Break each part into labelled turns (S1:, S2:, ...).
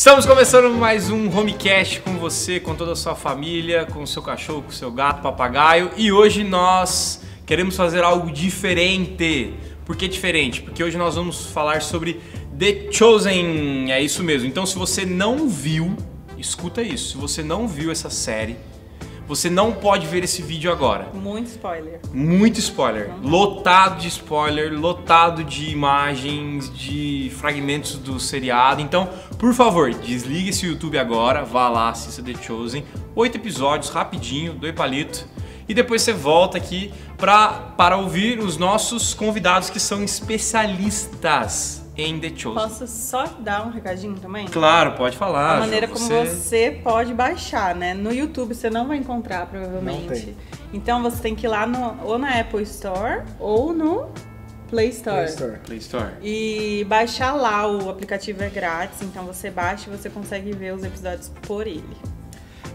S1: Estamos começando mais um Homecast com você, com toda a sua família, com o seu cachorro, com o seu gato, papagaio. E hoje nós queremos fazer algo diferente. Por que diferente? Porque hoje nós vamos falar sobre The Chosen. É isso mesmo. Então se você não viu, escuta isso. Se você não viu essa série, você não pode ver esse vídeo agora.
S2: Muito spoiler.
S1: Muito spoiler. Lotado de spoiler, lotado de imagens, de fragmentos do seriado. Então, por favor, desligue esse YouTube agora, vá lá, assista The Chosen. 8 episódios, rapidinho, 2 palitos. E depois você volta aqui para ouvir os nossos convidados que são especialistas em The Chosen.
S2: Posso só dar um recadinho também?
S1: Claro, pode falar.
S2: A maneira como você pode baixar, né? No YouTube você não vai encontrar, provavelmente.
S3: Não tem.
S2: Então você tem que ir lá ou na Apple Store ou no Play Store.
S1: Play Store.
S2: E baixar lá, o aplicativo é grátis, então você baixa e você consegue ver os episódios por ele.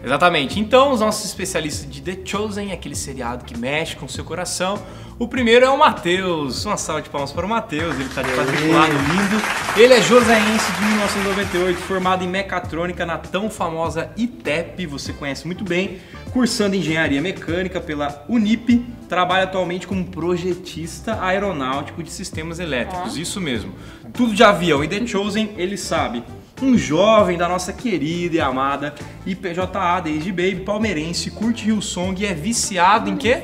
S1: Exatamente. Então, os nossos especialistas de The Chosen, aquele seriado que mexe com o seu coração. O primeiro é o Matheus. Uma salva de palmas para o Matheus. Ele está de quadriculado lindo. Ele é joseense de 1998, formado em mecatrônica na tão famosa ITEP, você conhece muito bem, cursando engenharia mecânica pela Unip. Trabalha atualmente como projetista aeronáutico de sistemas elétricos. Isso mesmo. Tudo de avião. E The Chosen, ele sabe. Um jovem da nossa querida e amada IPJA desde baby, palmeirense, curte Hillsong e é viciado em quê?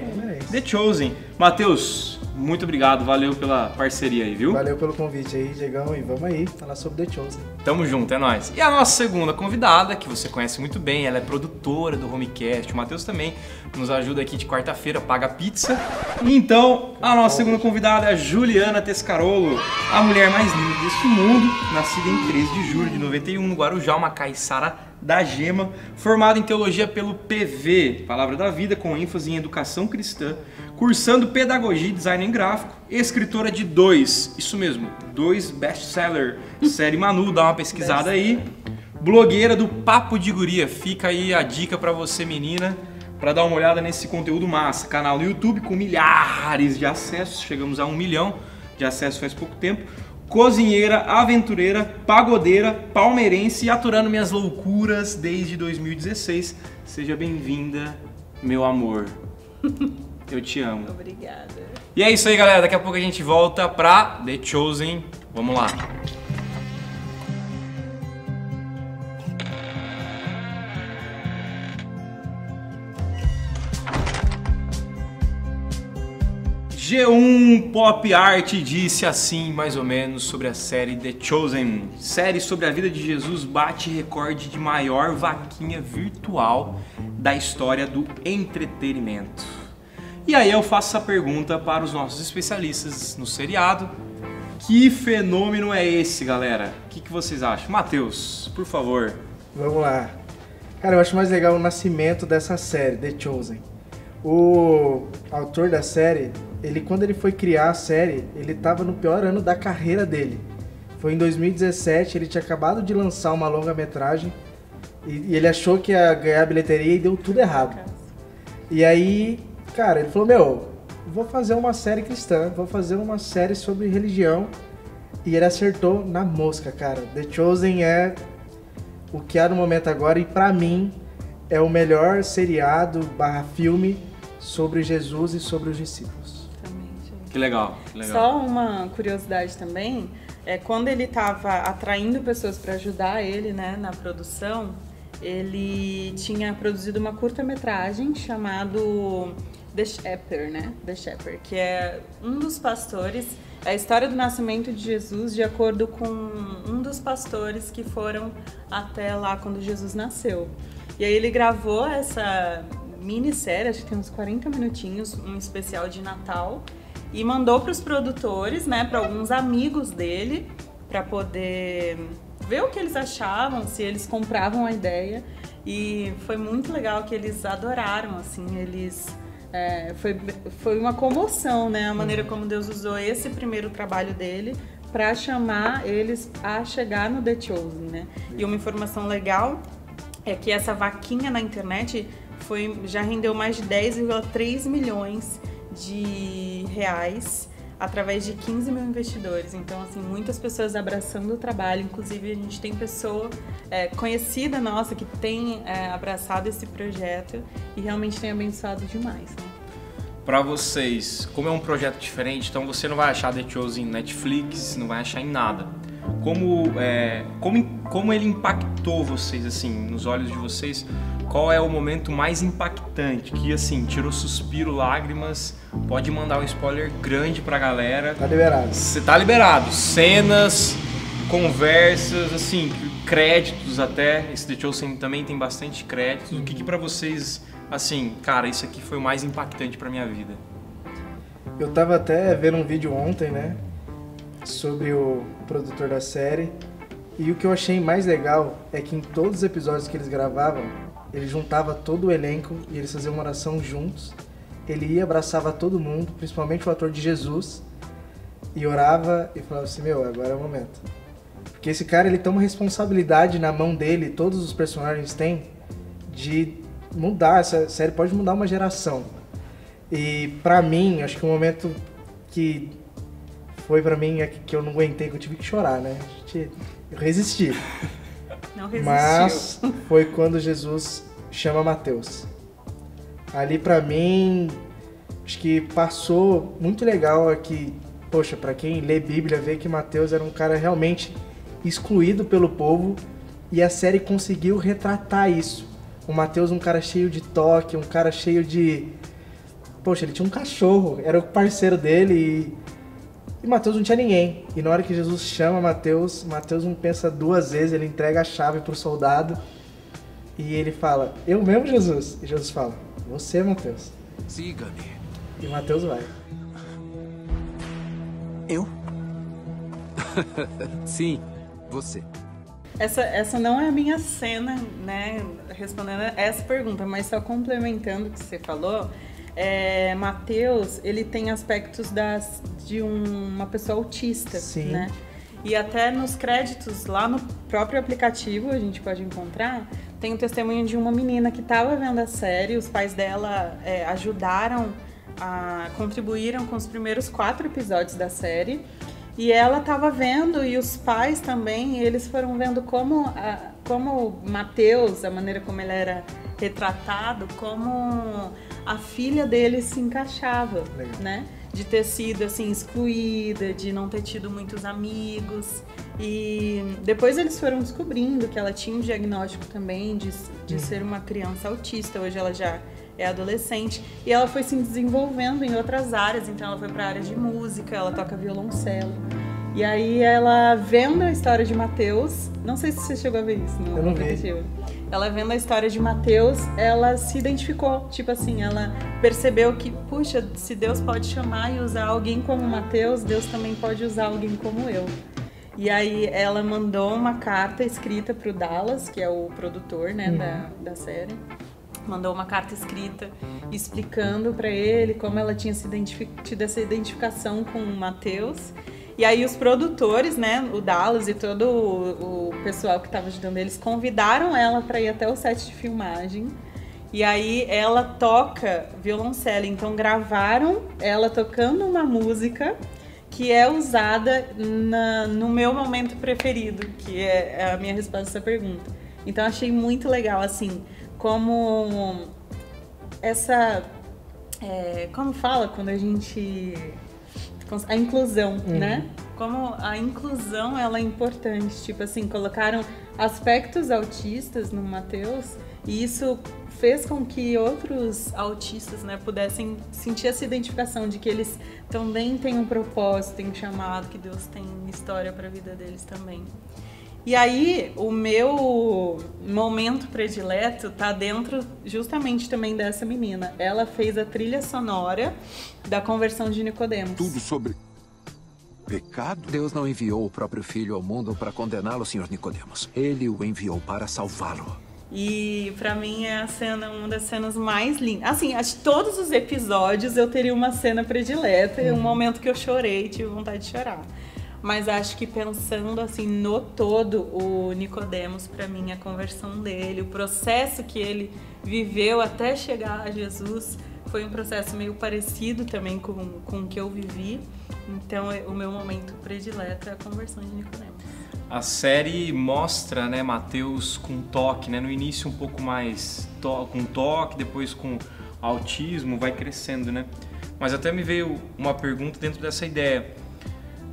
S1: The Chosen. Matheus, muito obrigado, valeu pela parceria aí, viu?
S3: Valeu pelo convite aí, Diegão, e vamos aí falar sobre The Chosen.
S1: Tamo junto, é nóis. E a nossa segunda convidada, que você conhece muito bem, ela é produtora do Homecast, o Matheus também nos ajuda aqui de quarta-feira, paga pizza. Então, a nossa segunda convidada é a Juliana Tescarolo, a mulher mais linda deste mundo, nascida em 13 de julho de 91, no Guarujá, uma caiçara da Gema, formada em teologia pelo PV, Palavra da Vida, com ênfase em educação cristã, cursando pedagogia e design gráfico, escritora de 2 best-seller, série Manu, dá uma pesquisada aí, blogueira do Papo de Guria, fica aí a dica pra você, menina, pra dar uma olhada nesse conteúdo massa, canal no YouTube com milhares de acessos, chegamos a 1 milhão de acessos faz pouco tempo, cozinheira, aventureira, pagodeira, palmeirense e aturando minhas loucuras desde 2016. Seja bem-vinda, meu amor. Eu te amo.
S2: Obrigada.
S1: E é isso aí, galera. Daqui a pouco a gente volta pra The Chosen. Vamos lá. G1 Pop Art disse assim, mais ou menos, sobre a série The Chosen. Série sobre a vida de Jesus bate recorde de maior vaquinha virtual da história do entretenimento. E aí eu faço essa pergunta para os nossos especialistas no seriado. Que fenômeno é esse, galera? O que vocês acham? Matheus, por favor.
S3: Vamos lá. Cara, eu acho mais legal o nascimento dessa série, The Chosen. O autor da série, quando ele foi criar a série, ele estava no pior ano da carreira dele. Foi em 2017, ele tinha acabado de lançar uma longa-metragem e ele achou que ia ganhar bilheteria e deu tudo errado. E aí, cara, ele falou, vou fazer uma série cristã, vou fazer uma série sobre religião. E ele acertou na mosca, cara. The Chosen é o que há no momento agora e pra mim é o melhor seriado / filme sobre Jesus e sobre os discípulos.
S1: Que legal, que legal.
S2: Só uma curiosidade também, quando ele estava atraindo pessoas para ajudar ele, né, na produção, ele tinha produzido uma curta-metragem chamado The Shepherd, né? The Shepherd, que é um dos pastores, é a história do nascimento de Jesus de acordo com um dos pastores que foram até lá quando Jesus nasceu. E aí ele gravou essa minissérie, acho que tem uns 40 minutinhos, um especial de Natal, e mandou para os produtores, né, para alguns amigos dele, para poder ver o que eles achavam, se eles compravam a ideia. E foi muito legal que eles adoraram, assim, foi uma comoção, né, a maneira como Deus usou esse primeiro trabalho dele para chamar eles a chegar no The Chosen, né. E uma informação legal é que essa vaquinha na internet já rendeu mais de 10,3 milhões de reais através de 15 mil investidores. Então, assim, muitas pessoas abraçando o trabalho. Inclusive, a gente tem pessoa conhecida nossa que tem abraçado esse projeto e realmente tem abençoado demais, né?
S1: Para vocês, como é um projeto diferente, então você não vai achar The Chosen em Netflix, não vai achar em nada. Como ele impactou vocês, assim, nos olhos de vocês? Qual é o momento mais impactante? Que, assim, tirou suspiro, lágrimas? Pode mandar um spoiler grande pra galera.
S3: Tá liberado.
S1: Você tá liberado. Cenas, conversas, assim, créditos até. Esse The Chosen também tem bastante créditos. O que pra vocês, assim, cara, isso aqui foi o mais impactante pra minha vida?
S3: Eu tava até vendo um vídeo ontem, né? Sobre o produtor da série. E o que eu achei mais legal é que em todos os episódios que eles gravavam, ele juntava todo o elenco e eles faziam uma oração juntos. Ele ia, abraçava todo mundo, principalmente o ator de Jesus, e orava e falava assim, meu, agora é o momento. Porque esse cara, ele tem uma responsabilidade na mão dele, todos os personagens têm, de mudar, essa série pode mudar uma geração. E pra mim, acho que o momento que foi pra mim, que eu não aguentei, que eu tive que chorar, né? Eu resisti.
S2: Não resistiu.
S3: Mas foi quando Jesus chama Mateus. Ali pra mim, acho que passou muito legal aqui. Poxa, pra quem lê Bíblia, vê que Mateus era um cara realmente excluído pelo povo e a série conseguiu retratar isso. O Mateus, um cara cheio de toque, um cara cheio de... Poxa, ele tinha um cachorro, era o parceiro dele e Mateus não tinha ninguém. E na hora que Jesus chama Mateus, Mateus não pensa duas vezes, ele entrega a chave pro soldado e ele fala, eu mesmo, Jesus? E Jesus fala, você, Mateus.
S4: Siga-me.
S3: E Mateus vai.
S4: Eu? Sim, você.
S2: Essa não é a minha cena, né, respondendo essa pergunta, mas só complementando o que você falou, Mateus, ele tem aspectos de uma pessoa autista,
S3: Sim.
S2: né? E até nos créditos, lá no próprio aplicativo, a gente pode encontrar, tem um testemunho de uma menina que estava vendo a série, os pais dela ajudaram, contribuíram com os primeiros 4 episódios da série, e ela estava vendo, e os pais também, e eles foram vendo como Mateus, a maneira como ele era retratado, como a filha dele se encaixava,
S3: Legal.
S2: né? De ter sido, assim, excluída, de não ter tido muitos amigos. E depois eles foram descobrindo que ela tinha um diagnóstico também de ser uma criança autista. Hoje ela já é adolescente. E ela foi se desenvolvendo em outras áreas. Então ela foi para a área de música, ela toca violoncelo. E aí ela, vendo a história de Mateus, não sei se você chegou a ver isso no
S3: Eu não vi.
S2: aplicativo. Ela vendo a história de Mateus, ela se identificou. Tipo assim, ela percebeu que, puxa, se Deus pode chamar e usar alguém como Mateus, Deus também pode usar alguém como eu. E aí ela mandou uma carta escrita pro Dallas, que é o produtor, né, da série. Mandou uma carta escrita explicando para ele como ela tinha tido essa identificação com o Mateus. E aí os produtores, né, o Dallas e todo o pessoal que estava ajudando eles, convidaram ela para ir até o set de filmagem. E aí ela toca violoncelo, então gravaram ela tocando uma música que é usada no meu momento preferido, que é a minha resposta a essa pergunta. Então achei muito legal, assim, como essa... como fala quando a gente... A inclusão, né? Como a inclusão, ela é importante. Tipo assim, colocaram aspectos autistas no Mateus e isso fez com que outros autistas, né, pudessem sentir essa identificação de que eles também têm um propósito, têm um chamado, que Deus tem história para a vida deles também. E aí, o meu momento predileto tá dentro justamente também dessa menina. Ela fez a trilha sonora da conversão de Nicodemos.
S4: Tudo sobre pecado? Deus não enviou o próprio Filho ao mundo para condená-lo, Sr. Nicodemos. Ele o enviou para salvá-lo.
S2: E pra mim é uma das cenas mais lindas. Assim, acho que todos os episódios eu teria uma cena predileta e um momento que eu chorei, tive vontade de chorar. Mas acho que pensando assim no todo, o Nicodemos, para mim, a conversão dele, o processo que ele viveu até chegar a Jesus, foi um processo meio parecido também com o que eu vivi. Então, o meu momento predileto é a conversão de Nicodemos.
S1: A série mostra, né, Mateus com toque, né? No início um pouco mais com toque, depois com autismo, vai crescendo, né? Mas até me veio uma pergunta dentro dessa ideia.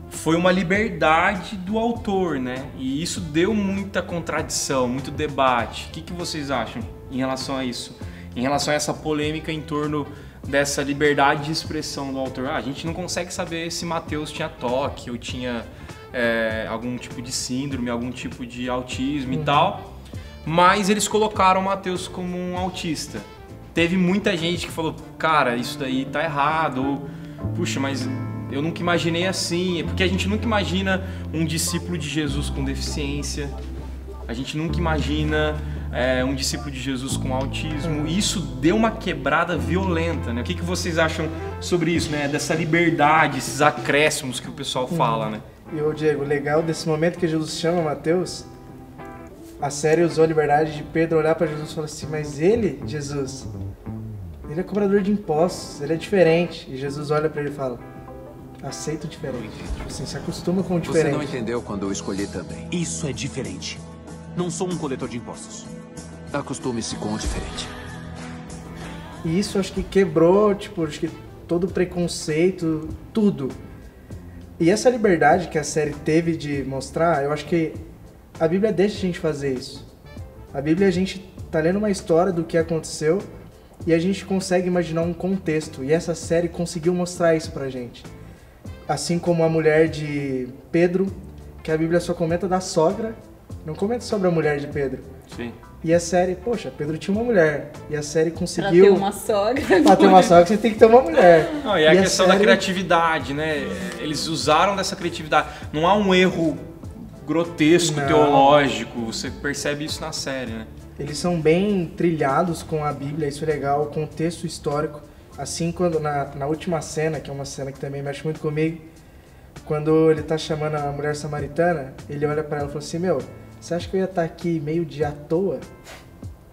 S1: Foi uma liberdade do autor, né? E isso deu muita contradição, muito debate. O que vocês acham em relação a isso? Em relação a essa polêmica em torno dessa liberdade de expressão do autor? A gente não consegue saber se Mateus tinha toque ou tinha algum tipo de síndrome, algum tipo de autismo e tal, mas eles colocaram Mateus como um autista. Teve muita gente que falou, cara, isso daí tá errado, ou, puxa, mas eu nunca imaginei assim, porque a gente nunca imagina um discípulo de Jesus com deficiência, a gente nunca imagina um discípulo de Jesus com autismo, e isso deu uma quebrada violenta, né? O que vocês acham sobre isso, né? Dessa liberdade, esses acréscimos que o pessoal fala, né?
S3: E o Diego, o legal desse momento que Jesus chama Mateus, a série usou a liberdade de Pedro olhar para Jesus e falar assim, mas ele, Jesus, ele é cobrador de impostos, ele é diferente. E Jesus olha para ele e fala, aceita o diferente. Tipo assim, se acostuma com o diferente.
S4: Você não entendeu quando eu escolhi também.
S5: Isso é diferente. Não sou um coletor de impostos.
S4: Acostume-se com o diferente.
S3: E isso acho que quebrou, tipo, acho que todo o preconceito, tudo. E essa liberdade que a série teve de mostrar, eu acho que a Bíblia deixa a gente fazer isso. A Bíblia, a gente tá lendo uma história do que aconteceu e a gente consegue imaginar um contexto. E essa série conseguiu mostrar isso pra gente. Assim como a mulher de Pedro, que a Bíblia só comenta da sogra, não comenta sobre a mulher de Pedro.
S1: Sim.
S3: E a série, poxa, Pedro tinha uma mulher. E a série conseguiu...
S2: Pra ter uma sogra.
S3: Pra ter uma sogra, você tem que ter uma mulher.
S1: Não, e a questão da criatividade, né? Eles usaram dessa criatividade. Não há um erro grotesco, teológico. Você percebe isso na série, né?
S3: Eles são bem trilhados com a Bíblia, isso é legal, o contexto histórico. Assim, quando na última cena, que é uma cena que também mexe muito comigo, quando ele tá chamando a mulher samaritana, ele olha pra ela e fala assim, meu, você acha que eu ia estar aqui meio dia à toa?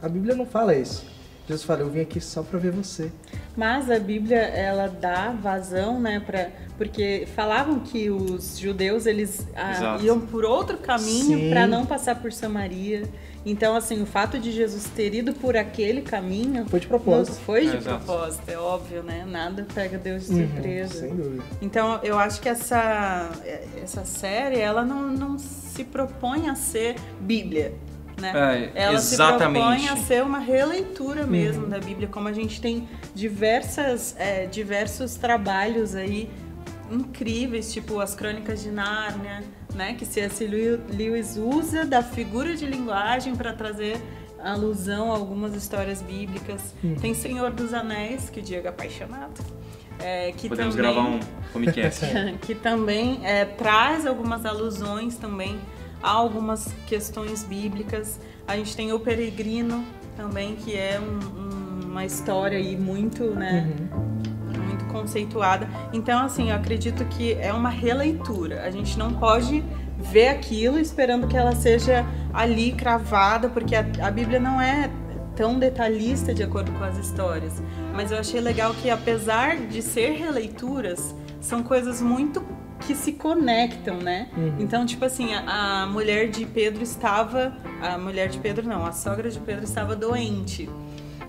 S3: A Bíblia não fala isso. Jesus fala, eu vim aqui só para ver você.
S2: Mas a Bíblia, ela dá vazão, né, porque falavam que os judeus, eles iam por outro caminho para não passar por Samaria. Então, assim, o fato de Jesus ter ido por aquele caminho...
S3: Foi de propósito.
S2: Foi de propósito, é óbvio, né? Nada pega Deus de surpresa.
S3: Sem dúvida.
S2: Então, eu acho que essa série, ela não se propõe a ser Bíblia, né? Ela
S1: exatamente.
S2: se propõe a ser uma releitura mesmo da Bíblia, como a gente tem diversos trabalhos aí incríveis, tipo as Crônicas de Nárnia, né? Que C.S. Lewis usa da figura de linguagem para trazer alusão a algumas histórias bíblicas. Tem Senhor dos Anéis, que o Diego é apaixonado. Que
S1: podemos
S2: também,
S1: gravar um Homecast.
S2: que também traz algumas alusões também a algumas questões bíblicas. A gente tem O Peregrino também, que é uma história aí muito, né, muito conceituada. Então, assim, eu acredito que é uma releitura. A gente não pode ver aquilo esperando que ela seja ali cravada, porque a Bíblia não é tão detalhista de acordo com as histórias. Mas eu achei legal que, apesar de ser releituras, são coisas muito que se conectam, né? Então, tipo assim, a mulher de Pedro estava... A mulher de Pedro não, a sogra de Pedro estava doente.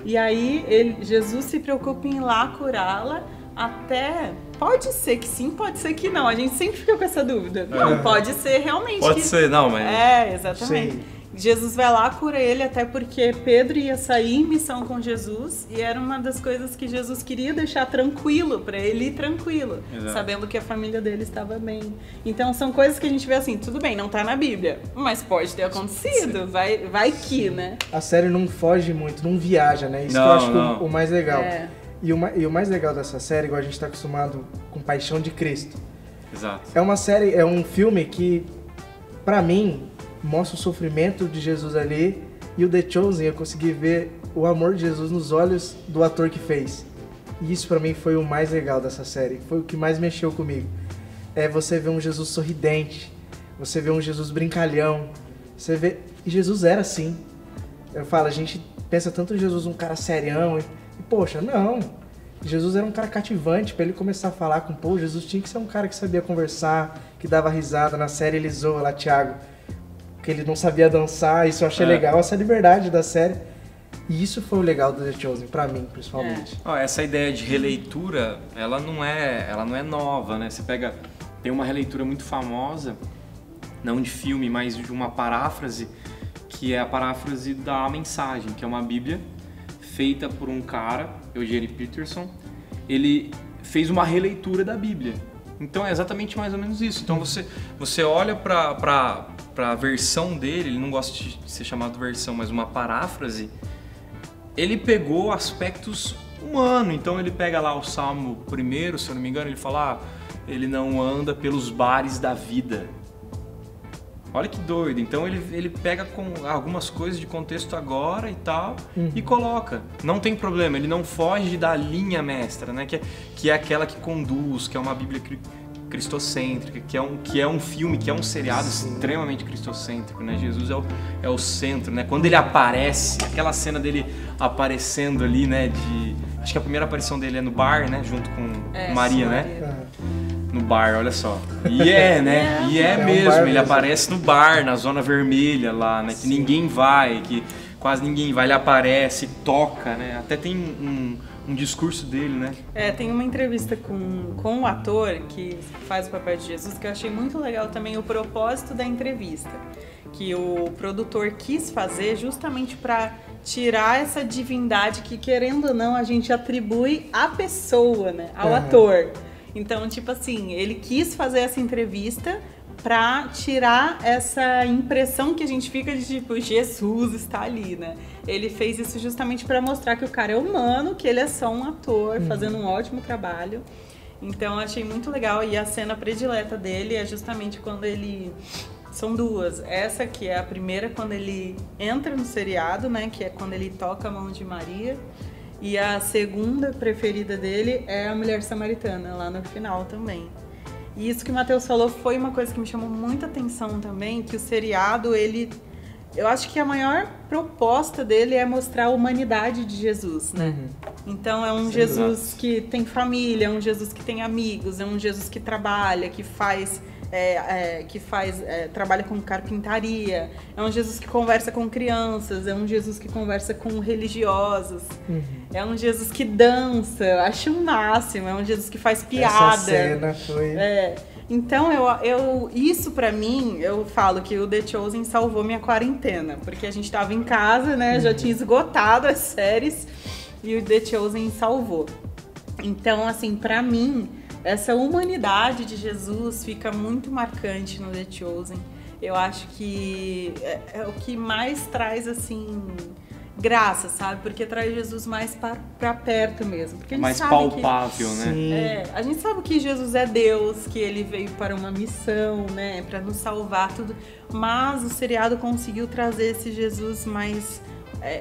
S2: E aí, Jesus se preocupa em ir lá curá-la, até... Pode ser que sim, pode ser que não. A gente sempre fica com essa dúvida. Não, pode ser realmente.
S1: Pode ser, não, mas...
S2: exatamente.
S3: Sim.
S2: Jesus vai lá, cura ele, até porque Pedro ia sair em missão com Jesus e era uma das coisas que Jesus queria deixar tranquilo, para ele ir tranquilo, sabendo que a família dele estava bem. Então são coisas que a gente vê assim, tudo bem, não tá na Bíblia, mas pode ter acontecido, vai que, né?
S3: A série não foge muito, não viaja, né? Isso que eu acho o mais legal. E o mais legal dessa série, igual a gente tá acostumado com Paixão de Cristo.
S1: Exato.
S3: É uma série, é um filme que, pra mim, mostra o sofrimento de Jesus ali, e o The Chosen, eu consegui ver o amor de Jesus nos olhos do ator que fez. E isso pra mim foi o mais legal dessa série, foi o que mais mexeu comigo. É você ver um Jesus sorridente, você vê um Jesus brincalhão, você vê... E Jesus era assim. Eu falo, a gente pensa tanto em Jesus um cara serião, e poxa, não. Jesus era um cara cativante pra ele começar a falar com o povo. Jesus tinha que ser um cara que sabia conversar, que dava risada. Na série ele zoa lá, Thiago, que ele não sabia dançar. Isso eu achei legal, essa liberdade da série. E isso foi o legal do The Chosen, pra mim, principalmente.
S1: Essa ideia de releitura, ela não é nova, né? Você pega... Tem uma releitura muito famosa, não de filme, mas de uma paráfrase, que é a paráfrase da Mensagem, que é uma Bíblia feita por um cara, Eugene Peterson. Ele fez uma releitura da Bíblia. Então é exatamente mais ou menos isso. Então você olha para a versão dele, ele não gosta de ser chamado versão, mas uma paráfrase, ele pegou aspectos humanos. Então ele pega lá o Salmo 1, se eu não me engano, ele fala, ele não anda pelos bares da vida. Olha que doido. Então ele pega com algumas coisas de contexto agora e tal, e coloca. Não tem problema, ele não foge da linha mestra, né? Que é aquela que conduz, que é uma Bíblia cristocêntrica, que é um filme, que é um seriado extremamente cristocêntrico, né? Jesus é o centro, né? Quando ele aparece, aquela cena dele aparecendo ali, né? Acho que a primeira aparição dele é no bar, né? Junto com Maria, né? No bar, olha só. E né? E é mesmo, ele mesmo. Aparece no bar, na zona vermelha lá, né? Que ninguém vai, que quase ninguém vai. Ele aparece, toca, né? Até tem um discurso dele, né?
S2: Tem uma entrevista com o ator que faz o papel de Jesus, que eu achei muito legal também o propósito da entrevista. Que o produtor quis fazer justamente para tirar essa divindade que, querendo ou não, a gente atribui à pessoa, né? Ao ator. Então, tipo assim, ele quis fazer essa entrevista pra tirar essa impressão que a gente fica de, tipo, Jesus está ali, né? Ele fez isso justamente pra mostrar que o cara é humano, que ele é só um ator, fazendo um ótimo trabalho. Então, eu achei muito legal. E a cena predileta dele é justamente quando ele... São duas. Essa que é a primeira, quando ele entra no seriado, né? Que é quando ele toca a mão de Maria. E a segunda preferida dele é a Mulher Samaritana, lá no final também. E isso que o Matheus falou foi uma coisa que me chamou muita atenção também, que o seriado, eu acho que a maior proposta dele é mostrar a humanidade de Jesus, né? Então é um Jesus que tem família, é um Jesus que tem amigos, é um Jesus que trabalha, que trabalha com carpintaria, é um Jesus que conversa com crianças, é um Jesus que conversa com religiosos, é um Jesus que dança, eu acho o máximo, é um Jesus que faz piada.
S3: Essa cena foi...
S2: Então, isso pra mim, eu falo que o The Chosen salvou minha quarentena, porque a gente tava em casa, né, já tinha esgotado as séries, e o The Chosen salvou. Então, assim, pra mim... Essa humanidade de Jesus fica muito marcante no The Chosen. Eu acho que é o que mais traz, assim, graça, sabe? Porque traz Jesus mais pra perto mesmo. Porque a gente
S1: mais
S2: sabe
S1: palpável, né?
S2: A gente sabe que Jesus é Deus, que ele veio para uma missão, né? Pra nos salvar, tudo. Mas o seriado conseguiu trazer esse Jesus mais...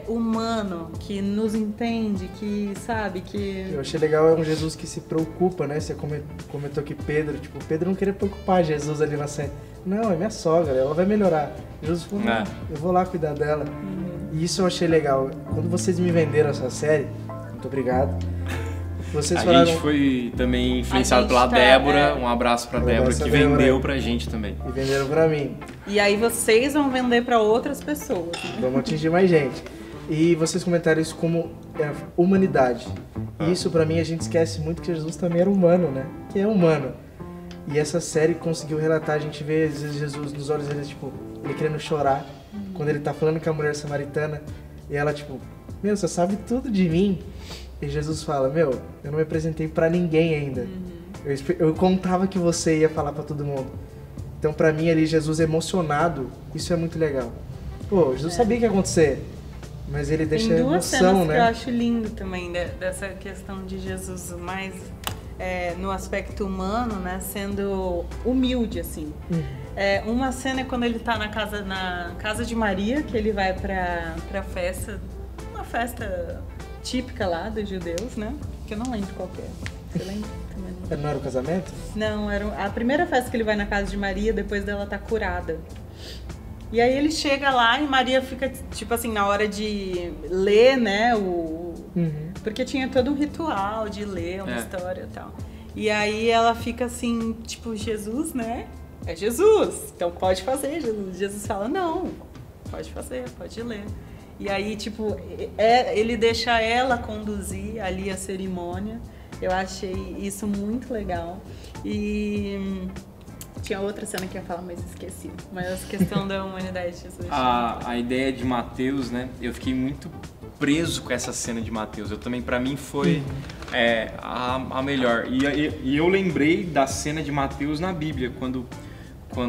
S2: humano, que nos entende, que sabe, que...
S3: Eu achei legal, é um Jesus que se preocupa, né? Você comentou que Pedro não queria preocupar Jesus ali na série. Não, é minha sogra, ela vai melhorar. Jesus falou, não, eu vou lá cuidar dela. E isso eu achei legal. Quando vocês me venderam essa série, muito obrigado. Vocês
S1: a gente foi também influenciado pela Débora, um abraço pra Débora, que vendeu pra gente também.
S3: E venderam pra mim.
S2: E aí vocês vão vender pra outras pessoas. Né?
S3: Vamos atingir mais gente. E vocês comentaram isso como humanidade. E isso pra mim a gente esquece muito que Jesus também era humano, né? Que é humano. E essa série conseguiu relatar, a gente vê às vezes Jesus nos olhos dele, tipo, ele querendo chorar. Quando ele tá falando com a mulher samaritana, e ela tipo, meu, você sabe tudo de mim. E Jesus fala, meu, eu não me apresentei pra ninguém ainda. Eu contava que você ia falar pra todo mundo. Então pra mim ali, Jesus emocionado, isso é muito legal. Pô, Jesus sabia o que ia acontecer, mas ele deixa a emoção, né?
S2: Tem duas cenas que eu acho lindo também, dessa questão de Jesus mais no aspecto humano, né? Sendo humilde, assim. Uma cena é quando ele tá na casa de Maria, que ele vai pra festa, uma festa... típica lá dos judeus, né? Que eu não lembro qual que é. Você lembra? Também não.
S3: Não era o casamento?
S2: Não, era a primeira festa que ele vai na casa de Maria depois dela estar curada. E aí ele chega lá e Maria fica, tipo assim, na hora de ler, né, porque tinha todo um ritual de ler uma história e tal. E aí ela fica assim, tipo, Jesus, né? É Jesus, então pode fazer, Jesus. Jesus fala, não, pode fazer, pode ler. E aí, tipo, ele deixa ela conduzir ali a cerimônia. Eu achei isso muito legal. E tinha outra cena que eu ia falar, mas esqueci. Mas a questão da humanidade de Jesus.
S1: A ideia de Mateus, né? Eu fiquei muito preso com essa cena de Mateus. Eu também, pra mim, foi a melhor. E eu lembrei da cena de Mateus na Bíblia, quando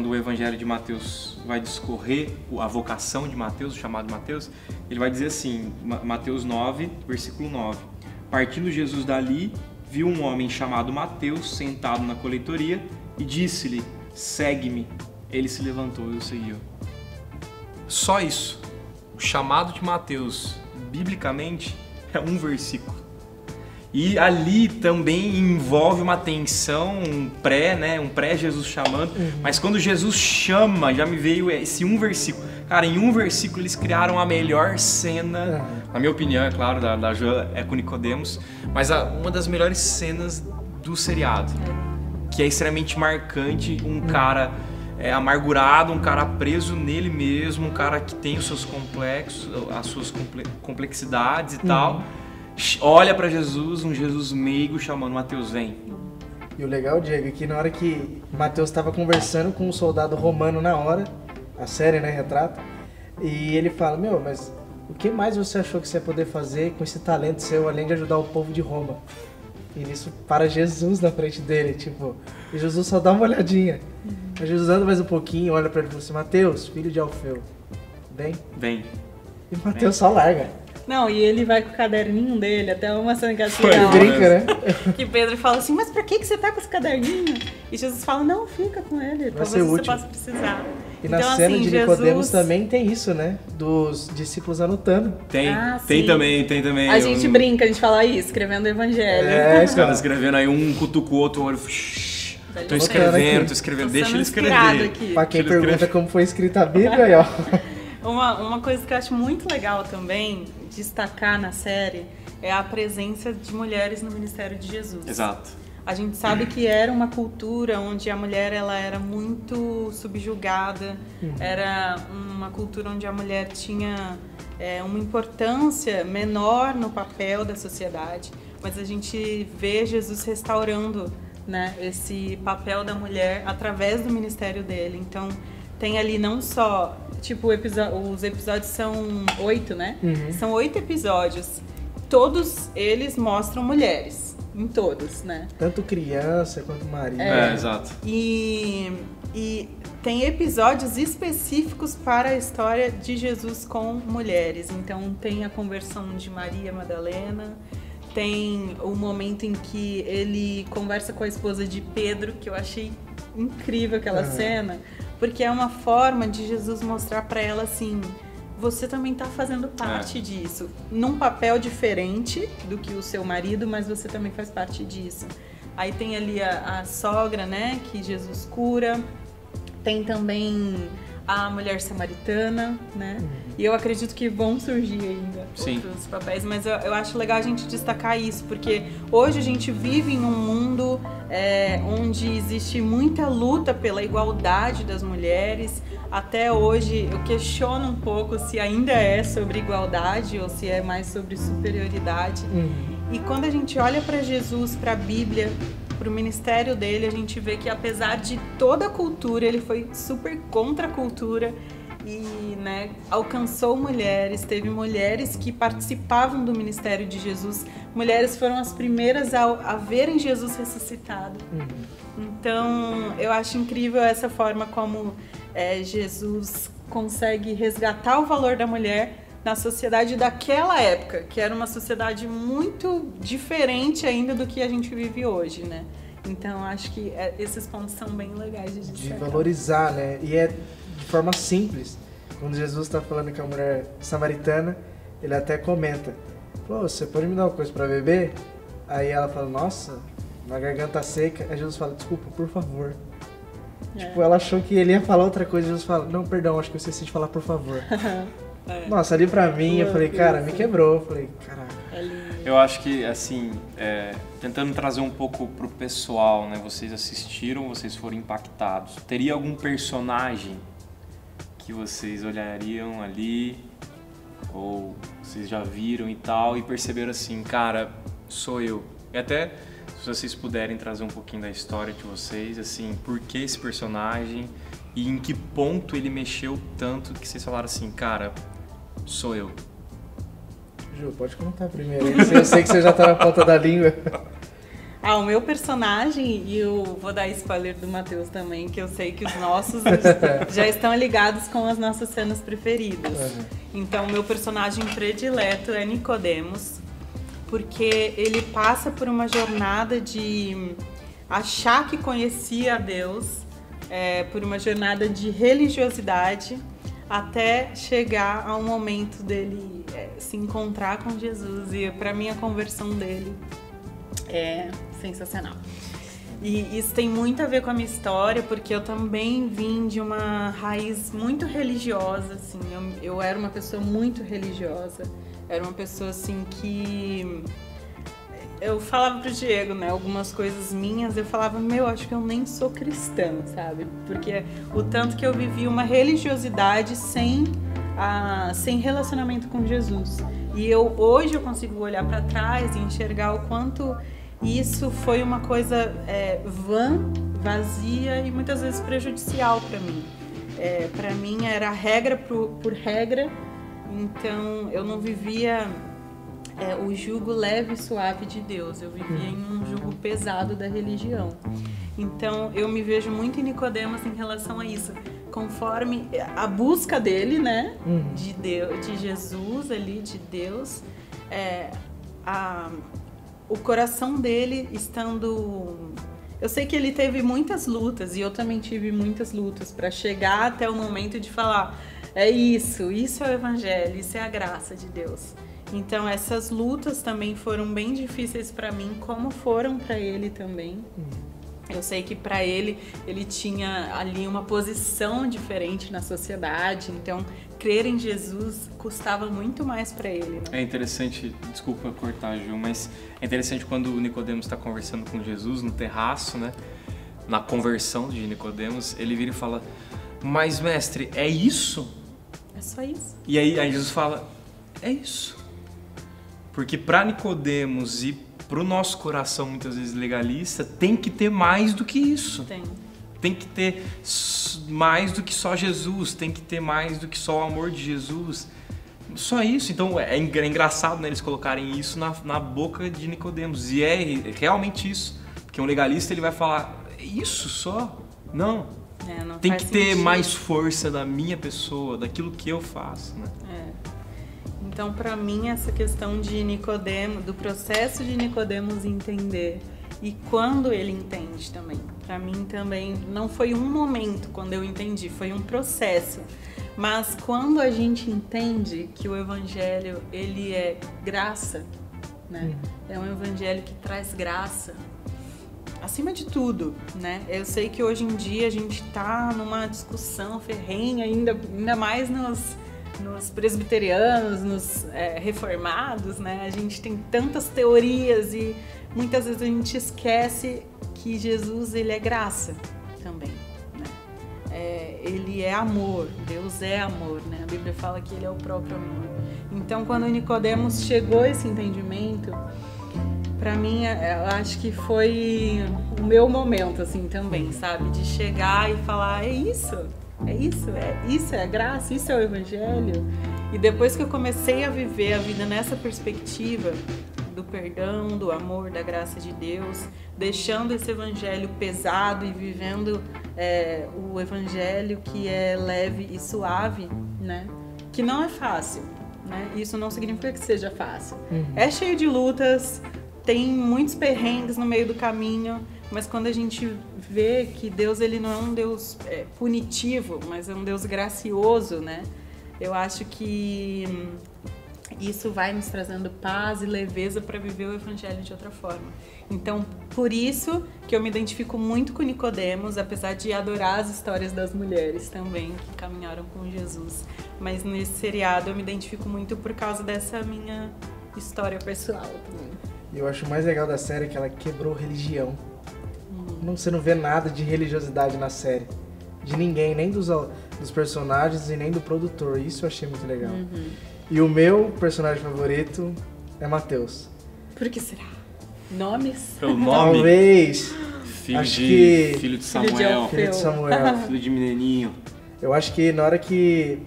S1: o Evangelho de Mateus vai discorrer a vocação de Mateus, o chamado Mateus, ele vai dizer assim, Mateus 9, versículo 9. Partindo Jesus dali, viu um homem chamado Mateus sentado na coletoria e disse-lhe, segue-me. Ele se levantou e o seguiu. Só isso. O chamado de Mateus, biblicamente, é um versículo. E ali também envolve uma tensão, um pré-Jesus chamando. Mas quando Jesus chama, já me veio esse um versículo. Cara, em um versículo eles criaram a melhor cena, na minha opinião, é claro, da Joana, com Nicodemos, mas uma das melhores cenas do seriado. Que é extremamente marcante, um cara amargurado, um cara preso nele mesmo, um cara que tem os seus complexos, as suas complexidades e tal. Olha pra Jesus, um Jesus meigo chamando Mateus, vem.
S3: E o legal, Diego, é que na hora que Mateus estava conversando com um soldado romano na hora, a série, né, retrata, e ele fala, mas o que mais você achou que você ia poder fazer com esse talento seu, além de ajudar o povo de Roma? E nisso para Jesus na frente dele, tipo, e Jesus só dá uma olhadinha. Aí Jesus anda mais um pouquinho, olha pra ele e fala assim, Mateus, filho de Alfeu, vem. E Mateus só larga.
S2: Não, e ele vai com o caderninho dele, até uma cena que assim,
S3: brinca, né?
S2: Que Pedro fala assim, mas pra que você tá com esse caderninho? E Jesus fala, não, fica com ele, talvez você possa precisar.
S3: E então, na cena de Nicodemos também tem isso, né? Dos discípulos anotando.
S1: Tem também.
S2: A gente brinca, a gente fala aí, escrevendo o evangelho.
S1: Os caras escrevendo aí, um cutuca o outro, olho... Tô escrevendo, deixa ele escrever.
S2: Aqui.
S3: Pra quem pergunta como foi escrita a Bíblia, aí, ó.
S2: Uma coisa que eu acho muito legal também, destacar na série, é a presença de mulheres no ministério de Jesus.
S1: Exato.
S2: A gente sabe que era uma cultura onde a mulher ela era muito subjugada, era uma cultura onde a mulher tinha uma importância menor no papel da sociedade, mas a gente vê Jesus restaurando, né, esse papel da mulher através do ministério dele. Então, tem ali não só, tipo, os episódios são 8, né? São 8 episódios. Todos eles mostram mulheres, em todos, né?
S3: Tanto criança quanto Maria.
S1: Exato.
S2: E tem episódios específicos para a história de Jesus com mulheres. Então, tem a conversão de Maria Madalena, tem o momento em que ele conversa com a esposa de Pedro, que eu achei incrível aquela cena, porque é uma forma de Jesus mostrar para ela assim, você também está fazendo parte disso, num papel diferente do que o seu marido, mas você também faz parte disso. Aí tem ali a sogra, né, que Jesus cura, tem também a mulher samaritana, né? E eu acredito que vão surgir ainda outros papéis, mas eu acho legal a gente destacar isso, porque hoje a gente vive em um mundo onde existe muita luta pela igualdade das mulheres. Até hoje eu questiono um pouco se ainda é sobre igualdade ou se é mais sobre superioridade. E quando a gente olha para Jesus, para a Bíblia, para o ministério dele, a gente vê que apesar de toda a cultura, ele foi super contra a cultura e, né, alcançou mulheres, teve mulheres que participavam do ministério de Jesus, mulheres foram as primeiras a verem Jesus ressuscitado. Então, eu acho incrível essa forma como Jesus consegue resgatar o valor da mulher na sociedade daquela época, que era uma sociedade muito diferente ainda do que a gente vive hoje, né? Então, acho que esses pontos são bem legais de destacar.
S3: De valorizar, né? E é de forma simples. Quando Jesus está falando com a mulher samaritana, ele até comenta, você pode me dar uma coisa para beber? Aí ela fala, nossa, uma garganta seca. Aí Jesus fala, desculpa, por favor. Tipo, ela achou que ele ia falar outra coisa e Jesus fala, não, perdão, acho que eu esqueci de falar, por favor. Nossa, ali pra mim, eu falei, cara, me quebrou. Eu falei, caraca.
S1: Eu acho que, assim, tentando trazer um pouco pro pessoal, né? Vocês assistiram, vocês foram impactados. Teria algum personagem que vocês olhariam ali, ou vocês já viram e tal, e perceberam assim, cara, sou eu. E até, se vocês puderem trazer um pouquinho da história de vocês, assim, por que esse personagem e em que ponto ele mexeu tanto que vocês falaram assim, cara, sou eu.
S3: Ju, pode contar primeiro. Eu sei que você já tá na ponta da língua.
S2: O meu personagem, e eu vou dar spoiler do Matheus também, que eu sei que os nossos já estão ligados com as nossas cenas preferidas. Então, o meu personagem predileto é Nicodemos, porque ele passa por uma jornada de achar que conhecia a Deus, por uma jornada de religiosidade, até chegar ao momento dele se encontrar com Jesus. E para mim a conversão dele é sensacional. E isso tem muito a ver com a minha história, porque eu também vim de uma raiz muito religiosa, assim. Eu era uma pessoa muito religiosa. Era uma pessoa assim que eu falava pro Diego, né, algumas coisas minhas, eu falava, acho que eu nem sou cristã, sabe? Porque o tanto que eu vivi uma religiosidade sem relacionamento com Jesus. E hoje eu consigo olhar para trás e enxergar o quanto isso foi uma coisa vã, vazia e muitas vezes prejudicial para mim. Para mim era regra por regra, então eu não vivia o jugo leve e suave de Deus. Eu vivia em um jugo pesado da religião. Então, eu me vejo muito em Nicodemos em relação a isso. Conforme a busca dele, né? De Deus, de Jesus ali, de Deus. O coração dele estando... Eu sei que ele teve muitas lutas, e eu também tive muitas lutas, para chegar até o momento de falar, isso é o Evangelho, isso é a graça de Deus. Então essas lutas também foram bem difíceis para mim, como foram para ele também. Eu sei que para ele tinha ali uma posição diferente na sociedade, então crer em Jesus custava muito mais para ele, né?
S1: É interessante, desculpa cortar, Ju, mas é interessante quando o Nicodemos está conversando com Jesus no terraço, né? Na conversão de Nicodemos, ele vira e fala, mas mestre, é isso?
S2: É só isso.
S1: E aí Jesus fala, é isso. Porque para Nicodemos e para o nosso coração, muitas vezes legalista, tem que ter mais do que isso. Tem que ter mais do que só Jesus, tem que ter mais do que só o amor de Jesus. Só isso. Então é engraçado, né, eles colocarem isso na boca de Nicodemos. E é realmente isso. Porque um legalista ele vai falar, é isso só? Não.
S2: Não
S1: tem
S2: faz
S1: que ter
S2: sentido.
S1: mais força da minha pessoa, daquilo que eu faço, né?
S2: Então, para mim, essa questão de Nicodemos, do processo de Nicodemos entender e quando ele entende também. Para mim também não foi um momento quando eu entendi, foi um processo. Mas quando a gente entende que o Evangelho, ele é graça, né? É um Evangelho que traz graça, acima de tudo, né? Eu sei que hoje em dia a gente tá numa discussão ferrenha, ainda mais nos presbiterianos, nos reformados, né? A gente tem tantas teorias e muitas vezes a gente esquece que Jesus, ele é graça também, né? Ele é amor, Deus é amor, né? A Bíblia fala que ele é o próprio amor. Então, quando Nicodemos chegou a esse entendimento, para mim, eu acho que foi o meu momento, assim, também, sabe? De chegar e falar, é isso é a graça, isso é o Evangelho. E depois que eu comecei a viver a vida nessa perspectiva do perdão, do amor, da graça de Deus, deixando esse Evangelho pesado e vivendo o Evangelho que é leve e suave, né? Que não é fácil, né? Isso não significa que seja fácil. É cheio de lutas, tem muitos perrengues no meio do caminho, mas quando a gente vê que Deus, ele não é um Deus punitivo, mas é um Deus gracioso, né? Eu acho que isso vai nos trazendo paz e leveza para viver o evangelho de outra forma. Então, por isso que eu me identifico muito com Nicodemos, apesar de adorar as histórias das mulheres também que caminharam com Jesus. Mas nesse seriado eu me identifico muito por causa dessa minha história pessoal também.
S3: E eu acho o mais legal da série que ela quebrou religião. Você não vê nada de religiosidade na série. De ninguém, nem dos personagens e nem do produtor. Isso eu achei muito legal. E o meu personagem favorito é Mateus.
S2: Por que será? Nomes?
S1: Pelo nome?
S3: Talvez.
S1: Filho
S3: Acho
S1: de
S3: que-
S1: Filho de
S2: Filho de
S1: Samuel.
S2: Alfeu.
S3: Filho de Samuel.
S1: Filho de menininho.
S3: Eu acho que na hora que...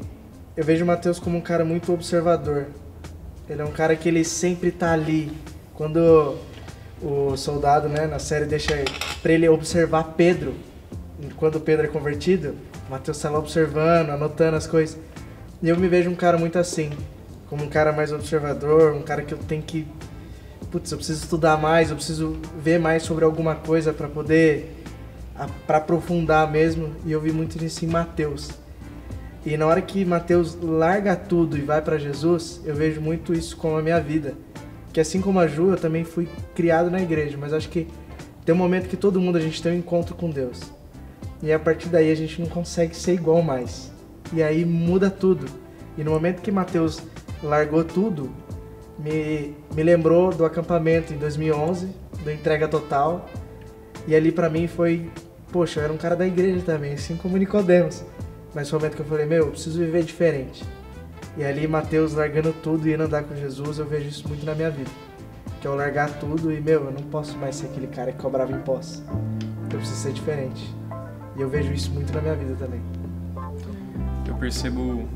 S3: Eu vejo o Mateus como um cara muito observador. Ele é um cara que ele sempre tá ali. Quando o soldado, né, na série deixa pra ele observar Pedro, quando o Pedro é convertido, o Mateus tá lá observando, anotando as coisas. E eu me vejo um cara muito assim, como um cara mais observador, um cara que eu tenho que... Putz, eu preciso estudar mais, eu preciso ver mais sobre alguma coisa pra poder... pra aprofundar mesmo. E eu vi muito nisso em Mateus. E na hora que Mateus larga tudo e vai pra Jesus, eu vejo muito isso com a minha vida. Que assim como a Ju, eu também fui criado na igreja, mas acho que tem um momento que todo mundo, a gente tem um encontro com Deus. E a partir daí a gente não consegue ser igual mais. E aí muda tudo. E no momento que Mateus largou tudo, me lembrou do acampamento em 2011, do Entrega Total. E ali pra mim foi... Poxa, eu era um cara da igreja também, assim como Nicodemos. Mas foi o momento que eu falei, eu preciso viver diferente. E ali, Mateus largando tudo e indo andar com Jesus, eu vejo isso muito na minha vida. Que é eu largar tudo e, eu não posso mais ser aquele cara que cobrava impostos. Eu preciso ser diferente. E eu vejo isso muito na minha vida também.
S1: Eu percebo,